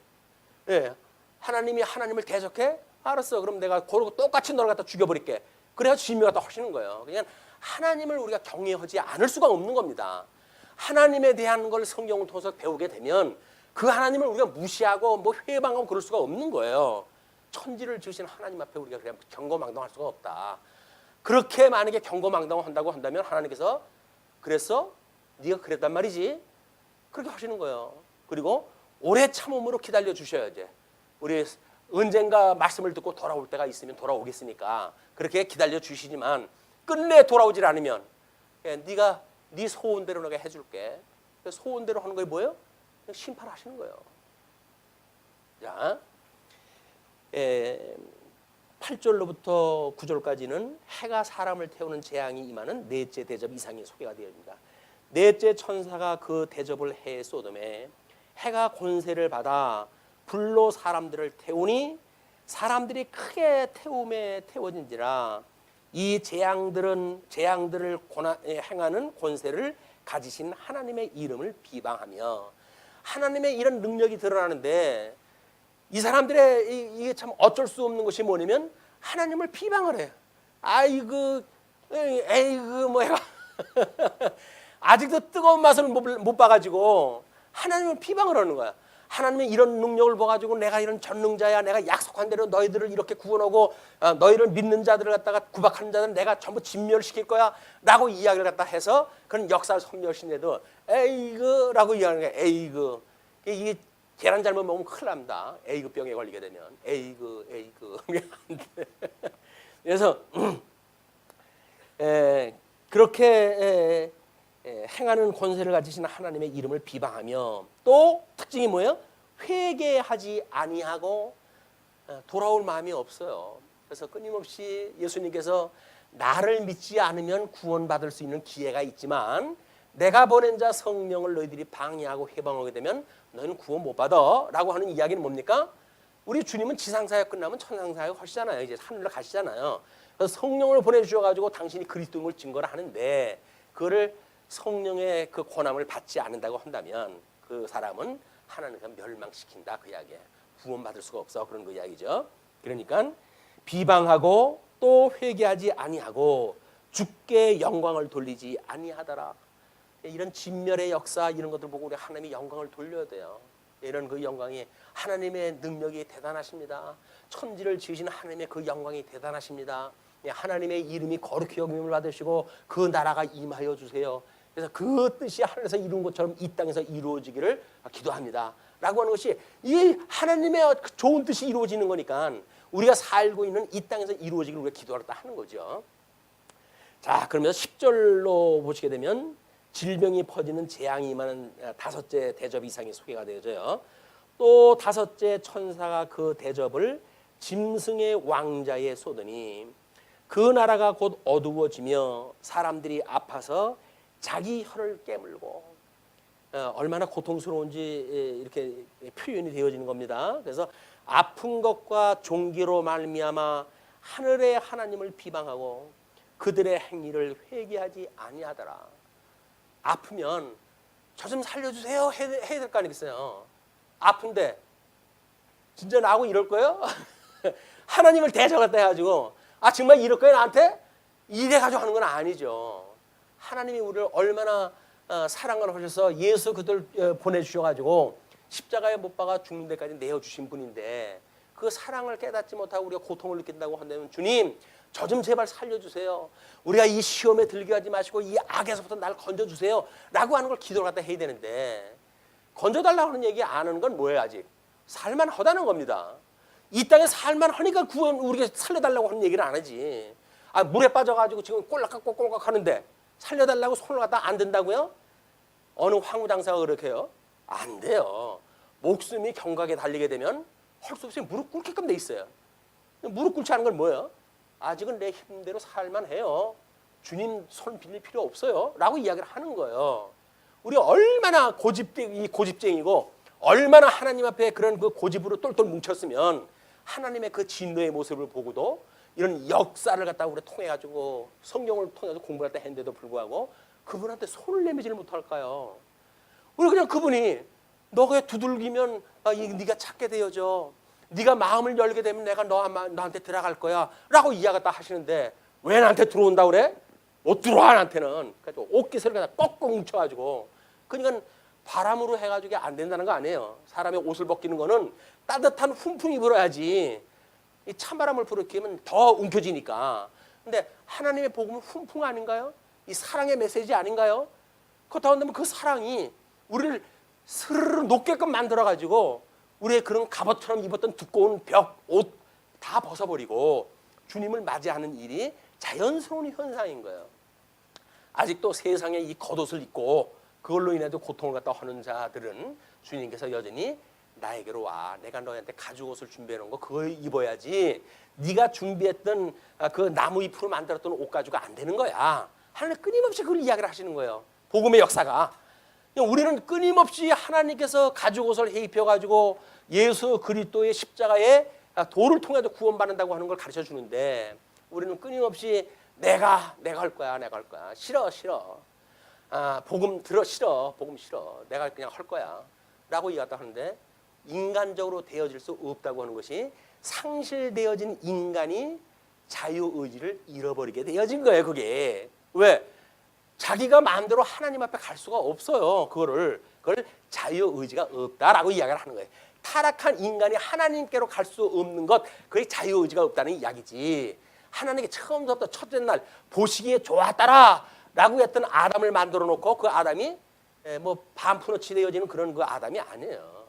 예, 하나님이 하나님을 대적해? 알았어. 그럼 내가 고르고 똑같이 너를 갖다 죽여버릴게. 그래야 주님이 갖다 하시는 거예요. 그냥 하나님을 우리가 경외하지 않을 수가 없는 겁니다. 하나님에 대한 걸 성경을 통해서 배우게 되면 그 하나님을 우리가 무시하고 뭐 회방하고 그럴 수가 없는 거예요. 천지를 지으신 하나님 앞에 우리가 그냥 경거망동할 수가 없다. 그렇게 만약에 경거망동을 한다고 한다면 하나님께서 그랬어? 네가 그랬단 말이지? 그렇게 하시는 거예요. 그리고 오래 참음으로 기다려 주셔야지. 우리 언젠가 말씀을 듣고 돌아올 때가 있으면 돌아오겠으니까 그렇게 기다려 주시지만 끝내 돌아오질 않으면 네가 네 소원대로 내가 해줄게. 소원대로 하는 게 뭐예요? 그냥 심판하시는 거예요. 자, 8절로부터 9절까지는 해가 사람을 태우는 재앙이 임하는 넷째 대접 이상의 소개가 되어집니다. 넷째 천사가 그 대접을 해 쏘듬에 해가 권세를 받아 불로 사람들을 태우니 사람들이 크게 태움에 태워진지라. 이 재앙들을 행하는 권세를 가지신 하나님의 이름을 비방하며, 하나님의 이런 능력이 드러나는데 이 사람들의 이게 참 어쩔 수 없는 것이 뭐냐면 하나님을 비방을 해요. 아이고 에이그 뭐 해가 아직도 뜨거운 맛을 못 봐가지고 하나님을 비방을 하는 거야. 하나님의 이런 능력을 봐가지고 내가 이런 전능자야, 내가 약속한 대로 너희들을 이렇게 구원하고 너희를 믿는 자들을 갖다가 구박하는 자들은 내가 전부 진멸시킬 거야 라고 이야기를 갖다 해서 그런 역사를 선멸시내도 에이그라고 이야기하는 거야. 에이그. 이게 계란 잘못 먹으면 큰일 납니다. 에이그 병에 걸리게 되면 에이그 그래서 그렇게 행하는 권세를 가지신 하나님의 이름을 비방하며, 또 특징이 뭐예요? 회개하지 아니하고 돌아올 마음이 없어요. 그래서 끊임없이 예수님께서 나를 믿지 않으면 구원받을 수 있는 기회가 있지만 내가 보낸 자 성령을 너희들이 방해하고 해방하게 되면 너희는 구원 못 받아 라고 하는 이야기는 뭡니까? 우리 주님은 지상사역 끝나면 천상사역 하시잖아요. 이제 하늘로 가시잖아요. 그래서 성령을 보내주셔가지고 당신이 그리스도인 걸 증거를 하는데, 그거를 성령의 그 권함을 받지 않는다고 한다면 그 사람은 하나님과 멸망시킨다, 그 이야기에 구원받을 수가 없어, 그런 그 이야기죠. 그러니까 비방하고 또 회개하지 아니하고 주께 영광을 돌리지 아니하더라. 이런 진멸의 역사 이런 것들 보고 우리 하나님의 영광을 돌려야 돼요. 이런 그 영광이 하나님의 능력이 대단하십니다. 천지를 지으신 하나님의 그 영광이 대단하십니다. 하나님의 이름이 거룩히 여김을 받으시고 그 나라가 임하여 주세요. 그래서 그 뜻이 하늘에서 이룬 것처럼 이 땅에서 이루어지기를 기도합니다 라고 하는 것이 이 하나님의 좋은 뜻이 이루어지는 거니까 우리가 살고 있는 이 땅에서 이루어지기를 우리가 기도하겠다 하는 거죠. 자, 그러면 10절로 보시게 되면 질병이 퍼지는 재앙이 임하는 다섯째 대접 이상이 소개가 되어져요. 또 다섯째 천사가 그 대접을 짐승의 왕자에 쏘더니 그 나라가 곧 어두워지며 사람들이 아파서 자기 혀를 깨물고, 얼마나 고통스러운지 이렇게 표현이 되어지는 겁니다. 그래서 아픈 것과 종기로 말미암아 하늘의 하나님을 비방하고 그들의 행위를 회개하지 아니하더라. 아프면 저 좀 살려주세요 해야 될 거 아니겠어요. 아픈데 진짜 나하고 이럴 거예요? 하나님을 대적했다 해가지고 정말 이럴 거예요 나한테? 이래가지고 하는 건 아니죠. 하나님이 우리를 얼마나 사랑을 하셔서 예수 그들 보내주셔가지고 십자가에 못 박아 죽는 데까지 내어주신 분인데, 그 사랑을 깨닫지 못하고 우리가 고통을 느낀다고 한다면 주님 저 좀 제발 살려주세요. 우리가 이 시험에 들게 하지 마시고 이 악에서부터 날 건져주세요 라고 하는 걸 기도를 갖다 해야 되는데, 건져달라고 하는 얘기 안 하는 건 뭐예요? 아직 살만하다는 겁니다. 이 땅에 살만하니까 구원 우리가 살려달라고 하는 얘기를 안 하지. 물에 빠져가지고 지금 꼴락꼴락 하는데 살려달라고 손을 갖다 안 든다고요? 어느 황후 장사가 그렇게 해요? 안 돼요. 목숨이 경각에 달리게 되면 할 수 없이 무릎 꿇게끔 돼 있어요. 무릎 꿇지 않은 건 뭐예요? 아직은 내 힘대로 살만해요. 주님 손 빌릴 필요 없어요 라고 이야기를 하는 거예요. 우리 얼마나 고집쟁이고 얼마나 하나님 앞에 그런 그 고집으로 똘똘 뭉쳤으면 하나님의 그 진노의 모습을 보고도 이런 역사를 갖다가 우리 통해가지고 성경을 통해서 공부할 때 했는데도 불구하고 그분한테 손을 내미지를 못할까요? 우리 그냥 그분이 너가 두들기면 네가 찾게 되어져, 네가 마음을 열게 되면 내가 너한테 들어갈 거야 라고 이야기했다 하시는데 왜 나한테 들어온다 그래? 못 들어와 나한테는. 그래서 옷깃을 갖다 꼭꼭 뭉쳐가지고, 그러니까 바람으로 해가지고 안 된다는 거 아니에요. 사람의 옷을 벗기는 거는 따뜻한 훈풍이 불어야지, 이 찬바람을 불어끼면 더 움켜지니까. 근데 하나님의 복음은 훈풍 아닌가요? 이 사랑의 메시지 아닌가요? 그렇다고 한다면 그 사랑이 우리를 스르르 녹게끔 만들어가지고 우리의 그런 갑옷처럼 입었던 두꺼운 옷 다 벗어버리고 주님을 맞이하는 일이 자연스러운 현상인 거예요. 아직도 세상에 이 겉옷을 입고 그걸로 인해도 고통을 갖다 하는 자들은 주님께서 여전히 나에게로 와, 내가 너한테 가죽 옷을 준비해 놓은 거 그거 입어야지, 네가 준비했던 그 나무 잎으로 만들었던 옷 가지고 안 되는 거야. 하나님 끊임없이 그걸 이야기를 하시는 거예요. 복음의 역사가. 우리는 끊임없이 하나님께서 가죽옷을 해입혀 가지고 예수 그리스도의 십자가에 도를 통해서 구원받는다고 하는 걸 가르쳐 주는데, 우리는 끊임없이 내가 할 거야, 내가 할 거야. 싫어. 복음 들어, 싫어. 복음 싫어. 내가 그냥 할 거야 라고 이야기하다 하는데, 인간적으로 되어질 수 없다고 하는 것이, 상실되어진 인간이 자유의지를 잃어버리게 되어진 거예요. 그게 왜? 자기가 마음대로 하나님 앞에 갈 수가 없어요. 그걸 자유의지가 없다라고 이야기를 하는 거예요. 타락한 인간이 하나님께로 갈 수 없는 것, 그게 자유의지가 없다는 이야기지. 하나님께 처음부터 첫째 날 보시기에 좋았다라 라고 했던 아담을 만들어 놓고, 그 아담이 뭐 반푼어치 되어지는 그런 그 아담이 아니에요.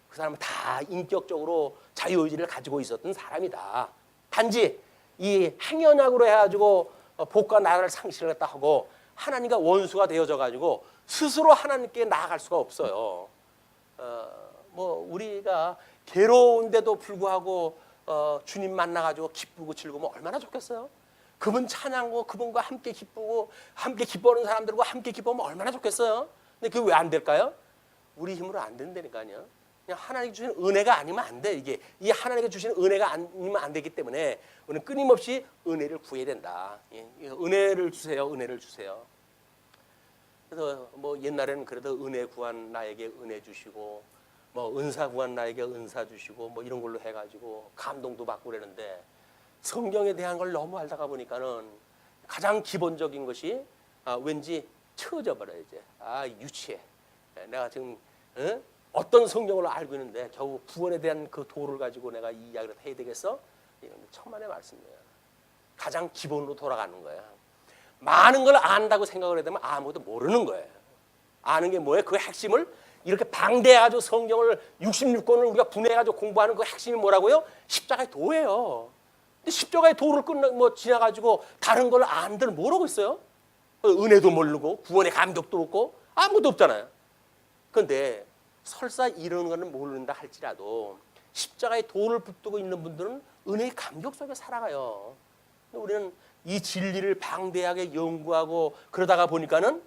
그 사람은 다 인격적으로 자유의지를 가지고 있었던 사람이다. 단지 이 행연약으로 해가지고 복과 나라를 상실했다 하고 하나님과 원수가 되어져 가지고 스스로 하나님께 나아갈 수가 없어요. 뭐 우리가 괴로운데도 불구하고 주님 만나가지고 기쁘고 즐거우면 얼마나 좋겠어요. 그분 찬양하고 그분과 함께 기쁘고 함께 기뻐하는 사람들과 함께 기뻐하면 얼마나 좋겠어요. 근데 그게 왜 안 될까요? 우리 힘으로 안 된다니까요. 그냥 하나님께 주신 은혜가 아니면 안 돼. 이게 이 하나님께 주신 은혜가 아니면 안 되기 때문에 우리는 끊임없이 은혜를 구해야 된다. 은혜를 주세요. 은혜를 주세요. 그래서 뭐 옛날에는 그래도 은혜 구한 나에게 은혜 주시고, 뭐 은사 구한 나에게 은사 주시고, 뭐 이런 걸로 해가지고 감동도 받고 그러는데, 성경에 대한 걸 너무 알다가 보니까는 가장 기본적인 것이 왠지 처져 버려요. 이제 유치해. 내가 지금 어떤 성경을 알고 있는데 겨우 구원에 대한 그 도를 가지고 내가 이 이야기를 해야 되겠어? 이건 천만의 말씀이에요. 가장 기본으로 돌아가는 거야. 많은 걸 안다고 생각을 해야 되면 아무것도 모르는 거예요. 아는 게 뭐예요? 그 핵심을 이렇게 방대해가지고 성경을 66권을 우리가 분해해가지고 공부하는 그 핵심이 뭐라고요? 십자가의 도예요. 근데 십자가의 도를 지나가지고 다른 걸 안들 모르고 있어요. 은혜도 모르고 구원의 감격도 없고 아무것도 없잖아요. 그런데 설사 이런 거는 모른다 할지라도 십자가의 도를 붙들고 있는 분들은 은혜의 감격 속에 살아가요. 우리는 이 진리를 방대하게 연구하고 그러다가 보니까는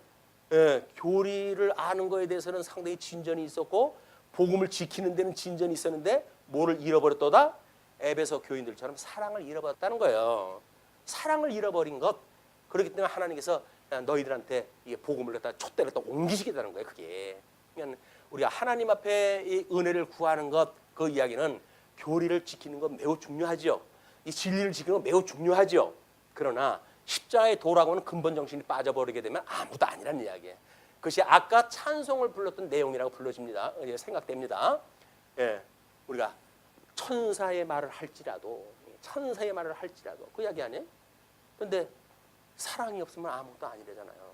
교리를 아는 거에 대해서는 상당히 진전이 있었고, 복음을 지키는 데는 진전이 있었는데 뭐를 잃어버렸도다? 에베소 교인들처럼 사랑을 잃어버렸다는 거예요. 사랑을 잃어버린 것. 그렇기 때문에 하나님께서 너희들한테 이 복음을 갖다 촛대를 또 옮기시겠다는 거예요. 그게. 그러니까 우리가 하나님 앞에 이 은혜를 구하는 것, 그 이야기는 교리를 지키는 건 매우 중요하죠. 이 진리를 지키는 건 매우 중요하죠. 그러나 십자가의 도라고는 근본 정신이 빠져버리게 되면 아무도 아니라는 이야기예요. 그것이 아까 찬송을 불렀던 내용이라고 불러집니다. 생각됩니다. 우리가 천사의 말을 할지라도 그 이야기 아니에요? 그런데 사랑이 없으면 아무것도 아니래잖아요.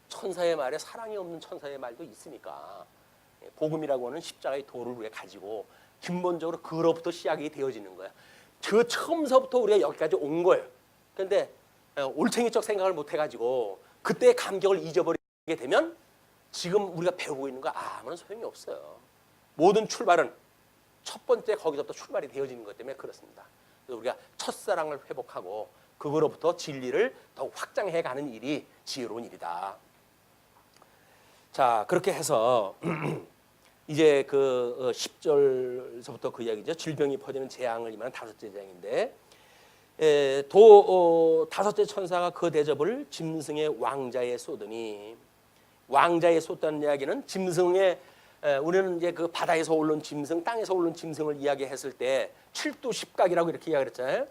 천사의 말에 사랑이 없는 천사의 말도 있으니까, 복음이라고 하는 십자가의 도를 우리가 가지고 근본적으로 그로부터 시작이 되어지는 거야. 그 처음서부터 우리가 여기까지 온 거예요. 그런데 올챙이적 생각을 못 해가지고 그때의 감격을 잊어버리게 되면 지금 우리가 배우고 있는 거 아무런 소용이 없어요. 모든 출발은 첫 번째 거기서부터 출발이 되어지는 것 때문에 그렇습니다. 그래서 우리가 첫사랑을 회복하고 그거로부터 진리를 더욱 확장해가는 일이 지혜로운 일이다. 자, 그렇게 해서 이제 그 10절서부터 그 이야기죠. 질병이 퍼지는 재앙을 임하는 다섯째 재앙인데, 다섯째 천사가 그 대접을 짐승의 왕자에 쏟으니, 왕자에 쏟다는 이야기는 짐승의, 우리는 이제 그 바다에서 오른 짐승, 땅에서 오른 짐승을 이야기했을 때 칠두 십각이라고 이렇게 이야기했잖아요.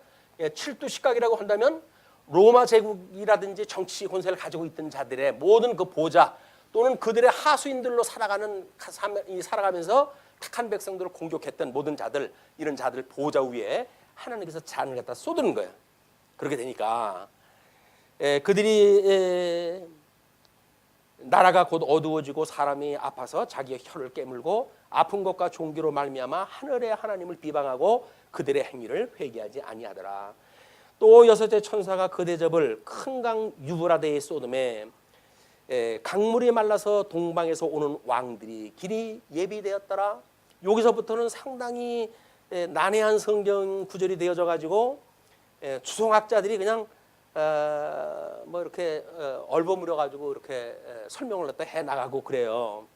칠두 십각이라고 한다면 로마 제국이라든지 정치 권세를 가지고 있던 자들의 모든 그 보좌, 또는 그들의 하수인들로 살아가면서 택한 백성들을 공격했던 모든 자들, 이런 자들 보좌 위에 하나님께서 잔을 갖다 쏟는 거예요. 그렇게 되니까 그들이 나라가 곧 어두워지고 사람이 아파서 자기의 혀를 깨물고 아픈 것과 종기로 말미암아 하늘의 하나님을 비방하고 그들의 행위를 회개하지 아니하더라. 또 여섯째 천사가 그 대접을 큰 강 유브라데에 쏟음에 강물이 말라서 동방에서 오는 왕들이 길이 예비되었더라. 여기서부터는 상당히 난해한 성경 구절이 되어져 가지고 추송학자들이 그냥 뭐 이렇게 얼버무려 가지고 이렇게 설명을 갖다 해 나가고 그래요.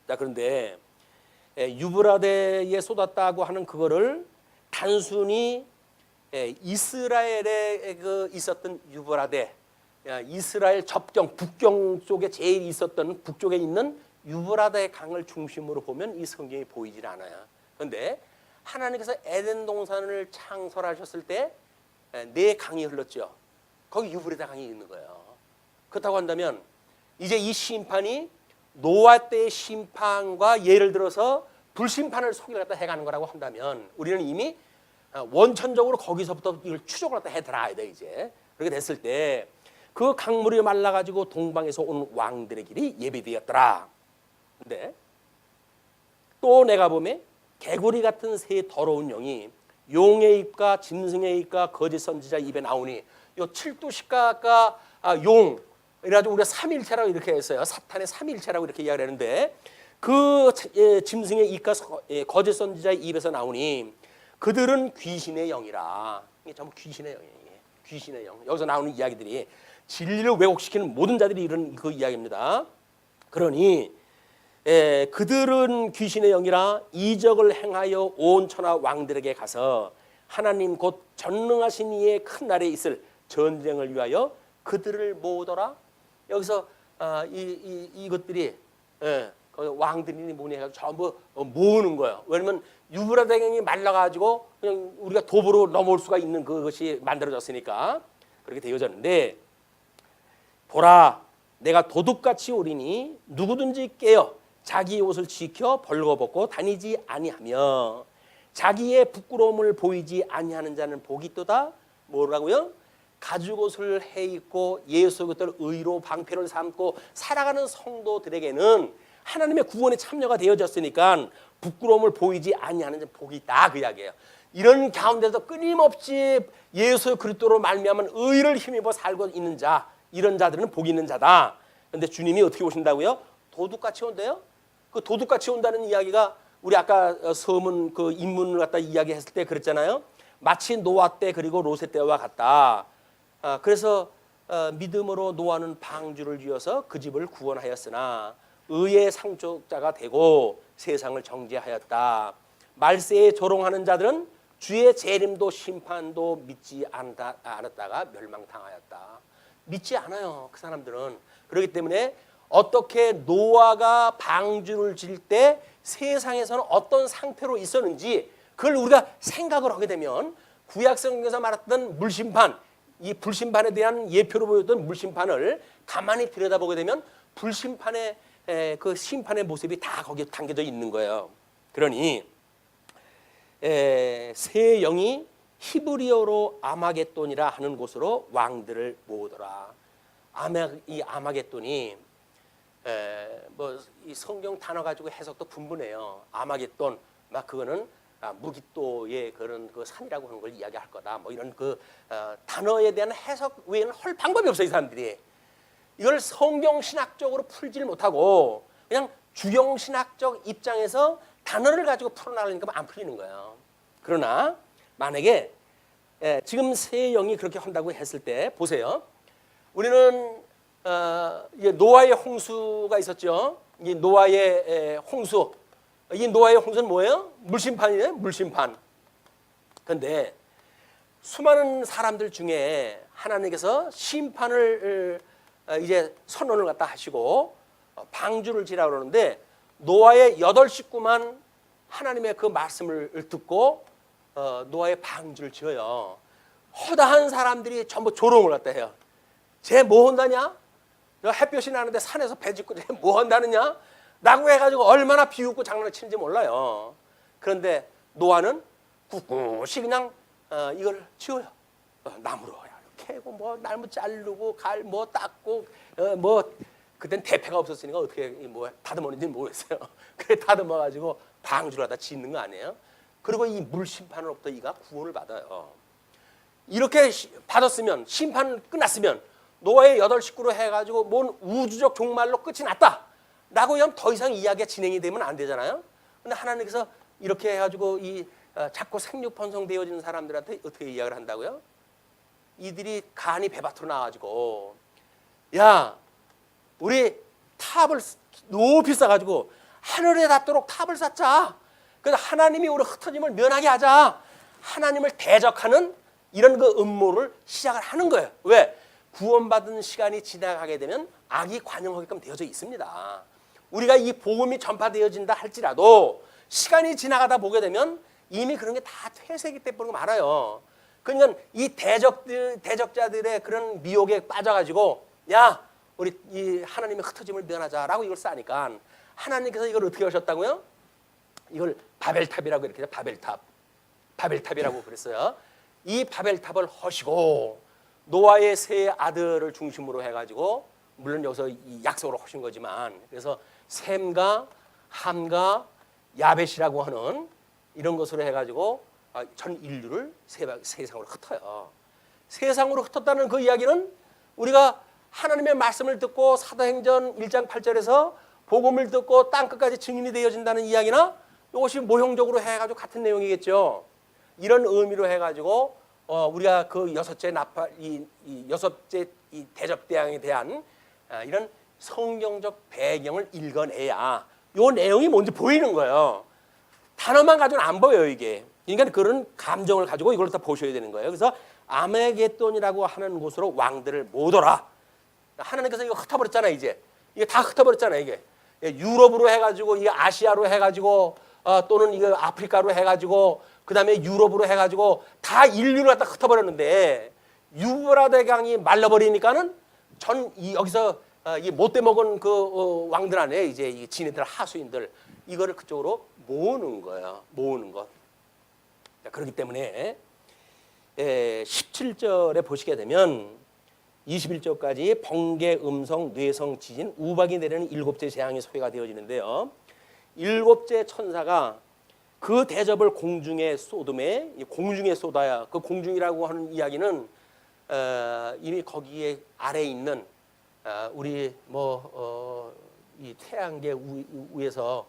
자, 그런데 유브라데에 쏟았다고 하는 그거를 단순히 이스라엘에 그 있었던 유브라데, 이스라엘 접경 북경 쪽에 제일 있었던 북쪽에 있는 유브라데 강을 중심으로 보면 이 성경이 보이질 않아요. 그런데 하나님께서 에덴 동산을 창설하셨을 때 네 강이 흘렀죠. 거기 유브라데 강이 있는 거예요. 그렇다고 한다면 이제 이 심판이 노아 때의 심판과 예를 들어서 불심판을 소개를 갖다 해가는 거라고 한다면 우리는 이미 원천적으로 거기서부터 이걸 추적을 갖다 해들어야 돼. 이제 그렇게 됐을 때 그 강물이 말라가지고 동방에서 온 왕들의 길이 예비되었더라. 근데 또 내가 보면 개구리 같은 새 더러운 영이 용의 입과 짐승의 입과 거짓 선지자 입에 나오니, 요 칠두 십가가 용, 이래가지고 우리가 삼일체라고 이렇게 했어요. 사탄의 삼일체라고 이렇게 이야기를 했는데 그 짐승의 입과 거짓 선지자의 입에서 나오니 그들은 귀신의 영이라. 이게 전부 귀신의 영이에요. 귀신의 영. 여기서 나오는 이야기들이 진리를 왜곡시키는 모든 자들이 이런 그 이야기입니다. 그러니 그들은 귀신의 영이라 이적을 행하여 온 천하 왕들에게 가서 하나님 곧 전능하신 이의 큰 날에 있을 전쟁을 위하여 그들을 모으더라. 여기서 이것들이 왕들이니 뭐니 해가지고 전부 모으는 거예요. 왜냐면 유브라데 강이 말라가지고 그냥 우리가 도보로 넘어올 수가 있는 그것이 만들어졌으니까 그렇게 되어졌는데, 보라, 내가 도둑같이 오리니 누구든지 깨어 자기 옷을 지켜 벌거벗고 다니지 아니하며 자기의 부끄러움을 보이지 아니하는 자는 복이 있도다. 뭐라고요? 가죽옷을 해 입고 예수 그리스도를 의로 방패를 삼고 살아가는 성도들에게는 하나님의 구원에 참여가 되어졌으니까 부끄러움을 보이지 아니하는 자는 복이 있다, 그 이야기예요. 이런 가운데서 끊임없이 예수 그리스도로 말미암은 의를 힘입어 살고 있는 자, 이런 자들은 복이 있는 자다. 그런데 주님이 어떻게 오신다고요? 도둑같이 온대요. 그 도둑같이 온다는 이야기가 우리 아까 서문 그 인문을 갖다 이야기했을 때 그랬잖아요. 마치 노아 때 그리고 로세 때와 같다. 그래서 믿음으로 노아는 방주를 지어서 그 집을 구원하였으나 의의 상속자가 되고 세상을 정죄하였다. 말세에 조롱하는 자들은 주의 재림도 심판도 믿지 않았다가 멸망당하였다. 믿지 않아요, 그 사람들은. 그렇기 때문에 어떻게 노아가 방주를 질 때 세상에서는 어떤 상태로 있었는지 그걸 우리가 생각을 하게 되면 구약 성경에서 말했던 물심판, 이 불심판에 대한 예표로 보였던 물심판을 가만히 들여다보게 되면 불심판의 그 심판의 모습이 다 거기에 담겨져 있는 거예요. 그러니 새 영이 히브리어로 아마겟돈이라 하는 곳으로 왕들을 모으더라. 이 아마겟돈이 뭐 이 성경 단어 가지고 해석도 분분해요. 아마겟돈, 막 그거는 무기또의 그런 그 산이라고 하는 걸 이야기할 거다. 뭐 이런 그 단어에 대한 해석 외에는 할 방법이 없어요, 이 사람들이. 이걸 성경 신학적으로 풀지를 못하고 그냥 주경 신학적 입장에서 단어를 가지고 풀어나가니까 안 풀리는 거예요. 그러나 만약에 지금 새 영이 그렇게 한다고 했을 때 보세요. 우리는 노아의 홍수가 있었죠. 이 노아의 홍수. 이 노아의 홍수는 뭐예요? 물심판이에요. 물심판. 그런데 수많은 사람들 중에 하나님께서 심판을 이제 선언을 갖다 하시고 방주를 지라고 그러는데 노아의 8 식구만 하나님의 그 말씀을 듣고 노아의 방주를 지어요. 허다한 사람들이 전부 조롱을 갖다 해요. 쟤 뭐 한다냐? 햇볕이 나는데 산에서 배 짓고 쟤 뭐 한다느냐? 라고 해가지고 얼마나 비웃고 장난을 치는지 몰라요. 그런데 노아는 꿋꿋이 그냥 이걸 지어요. 나무로 캐고 뭐 나무 자르고 갈 뭐 닦고 뭐 그땐 대패가 없었으니까 어떻게 뭐 다듬었는지 모르겠어요. 그래 다듬어가지고 방주를 하다 짓는 거 아니에요? 그리고 이 물 심판으로부터 이가 구원을 받아요. 이렇게 받았으면 심판 끝났으면 노아의 8 식구로 해가지고 뭔 우주적 종말로 끝이 났다 라고 하면 더 이상 이야기가 진행이 되면 안 되잖아요. 근데 하나님께서 이렇게 해가지고 이 자꾸 생육번성되어지는 사람들한테 어떻게 이야기를 한다고요? 이들이 간이 배밭으로 나와가지고 야 우리 탑을 높이 쌓아가지고 하늘에 닿도록 탑을 쌓자. 그래서 하나님이 우리 흩어짐을 면하게 하자. 하나님을 대적하는 이런 그 음모를 시작을 하는 거예요. 왜? 구원받은 시간이 지나가게 되면 악이 관영하게끔 되어져 있습니다. 우리가 이 복음이 전파되어진다 할지라도 시간이 지나가다 보게 되면 이미 그런 게 다 퇴색이 돼버리고 말아요. 그러니까 이 대적자들의 그런 미혹에 빠져가지고 야 우리 이 하나님의 흩어짐을 면하자라고 이걸 싸니까 하나님께서 이걸 어떻게 하셨다고요? 이걸 바벨탑이라고 이렇게 해서 바벨탑이라고 그랬어요. 이 바벨탑을 허시고 노아의 세 아들을 중심으로 해가지고 물론 여기서 이 약속으로 하신 거지만 그래서 셈과 함과 야벳이라고 하는 이런 것으로 해가지고 전 인류를 세상으로 흩어요. 세상으로 흩었다는 그 이야기는 우리가 하나님의 말씀을 듣고 사도행전 1장 8절에서 복음을 듣고 땅끝까지 증인이 되어진다는 이야기나 이것이 모형적으로 해가지고 같은 내용이겠죠. 이런 의미로 해가지고 우리가 그 여섯째 나팔 이 여섯째 이 대적대왕에 대한 이런 성경적 배경을 읽어내야 이 내용이 뭔지 보이는 거예요. 단어만 가지고는 안 보여요 이게. 그러니까 그런 감정을 가지고 이걸 다 보셔야 되는 거예요. 그래서 아메겟돈이라고 하는 곳으로 왕들을 모으라. 하나님께서 이거 흩어버렸잖아요. 이제 이게 다 흩어버렸잖아요. 이게 유럽으로 해가지고 이게 아시아로 해가지고 또는 이거 아프리카로 해가지고 그 다음에 유럽으로 해가지고 다 인류를 갖다 흩어버렸는데 유브라데 강이 말라버리니까는 여기서 이 못돼 먹은 그 왕들 안에 이제 이 지네들 하수인들 이거를 그쪽으로 모으는 거예요. 모으는 것. 그렇기 때문에 17절에 보시게 되면 21절까지 번개, 음성, 뇌성, 지진, 우박이 내리는 일곱째 재앙이 소개가 되어지는데요. 일곱째 천사가 그 대접을 공중에 쏟음에 공중에 쏟아야 그 공중이라고 하는 이야기는 이미 거기에 아래에 있는 우리 이 태양계 위에서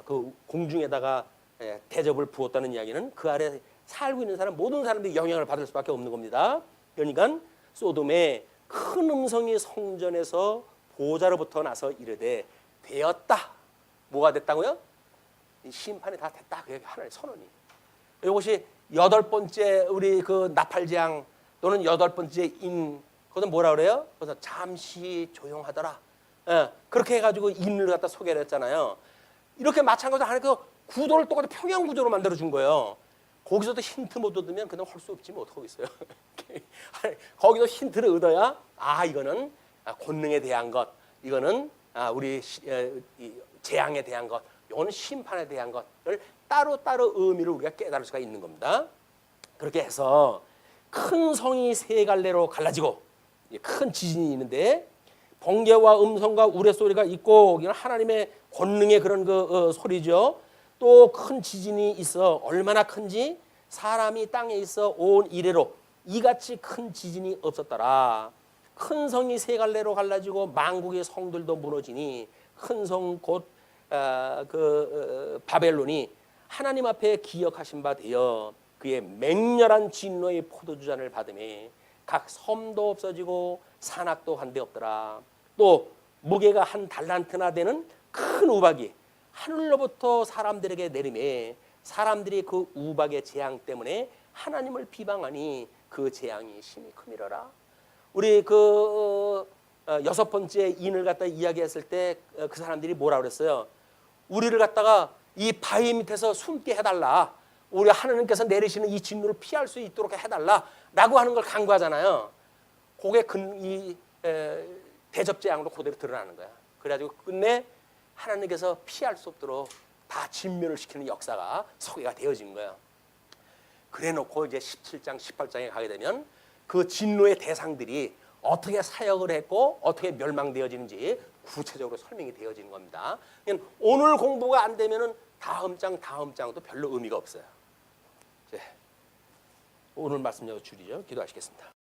그 공중에다가 대접을 부었다는 이야기는 그 아래 살고 있는 사람 모든 사람들이 영향을 받을 수밖에 없는 겁니다. 그러니까 소돔에 큰 음성이 성전에서 보좌로부터 나서 이르되 되었다. 뭐가 됐다고요? 심판이 다 됐다. 그게 하나님의 선언이. 이것이 여덟 번째 우리 그 나팔재앙 또는 여덟 번째 그것은 뭐라 그래요? 그래서 잠시 조용하더라. 그렇게 해가지고 인을 갖다 소개를 했잖아요. 이렇게 마찬가지로 하나님께서 구도를 똑같이 평양 구조로 만들어 준 거예요. 거기서도 힌트 못 얻으면 그냥 할 수 없지 뭐 어떡하고 있어요. 거기서 힌트를 얻어야 이거는 권능에 대한 것, 이거는 우리 재앙에 대한 것, 이거는 심판에 대한 것을 따로따로 의미를 우리가 깨달을 수가 있는 겁니다. 그렇게 해서 큰 성이 세 갈래로 갈라지고 큰 지진이 있는데 번개와 음성과 우레소리가 있고 이건 하나님의 권능의 그런 그 소리죠. 또 큰 지진이 있어 얼마나 큰지 사람이 땅에 있어 온 이래로 이같이 큰 지진이 없었더라. 큰 성이 세 갈래로 갈라지고 만국의 성들도 무너지니 큰 성 곧 바벨론이 하나님 앞에 기억하신 바 되어 그의 맹렬한 진노의 포도주잔을 받음에 각 섬도 없어지고 산악도 한데 없더라. 또 무게가 한 달란트나 되는 큰 우박이 하늘로부터 사람들에게 내림에 사람들이 그 우박의 재앙 때문에 하나님을 비방하니 그 재앙이 심히 크미러라. 우리 그 여섯 번째 인을 갖다 이야기했을 때 그 사람들이 뭐라 그랬어요? 우리를 갖다가 이 바위 밑에서 숨게 해달라. 우리 하나님께서 내리시는 이 진노를 피할 수 있도록 해달라라고 하는 걸 간구하잖아요. 그게 이 대접재앙으로 그대로 드러나는 거야. 그래가지고 끝내 하나님께서 피할 수 없도록 다 진멸을 시키는 역사가 소개가 되어진 거예요. 그래놓고 이제 17장, 18장에 가게 되면 그 진노의 대상들이 어떻게 사역을 했고 어떻게 멸망되어지는지 구체적으로 설명이 되어지는 겁니다. 오늘 공부가 안 되면은 다음 장도 별로 의미가 없어요. 오늘 말씀 여기서 줄이죠. 기도하시겠습니다.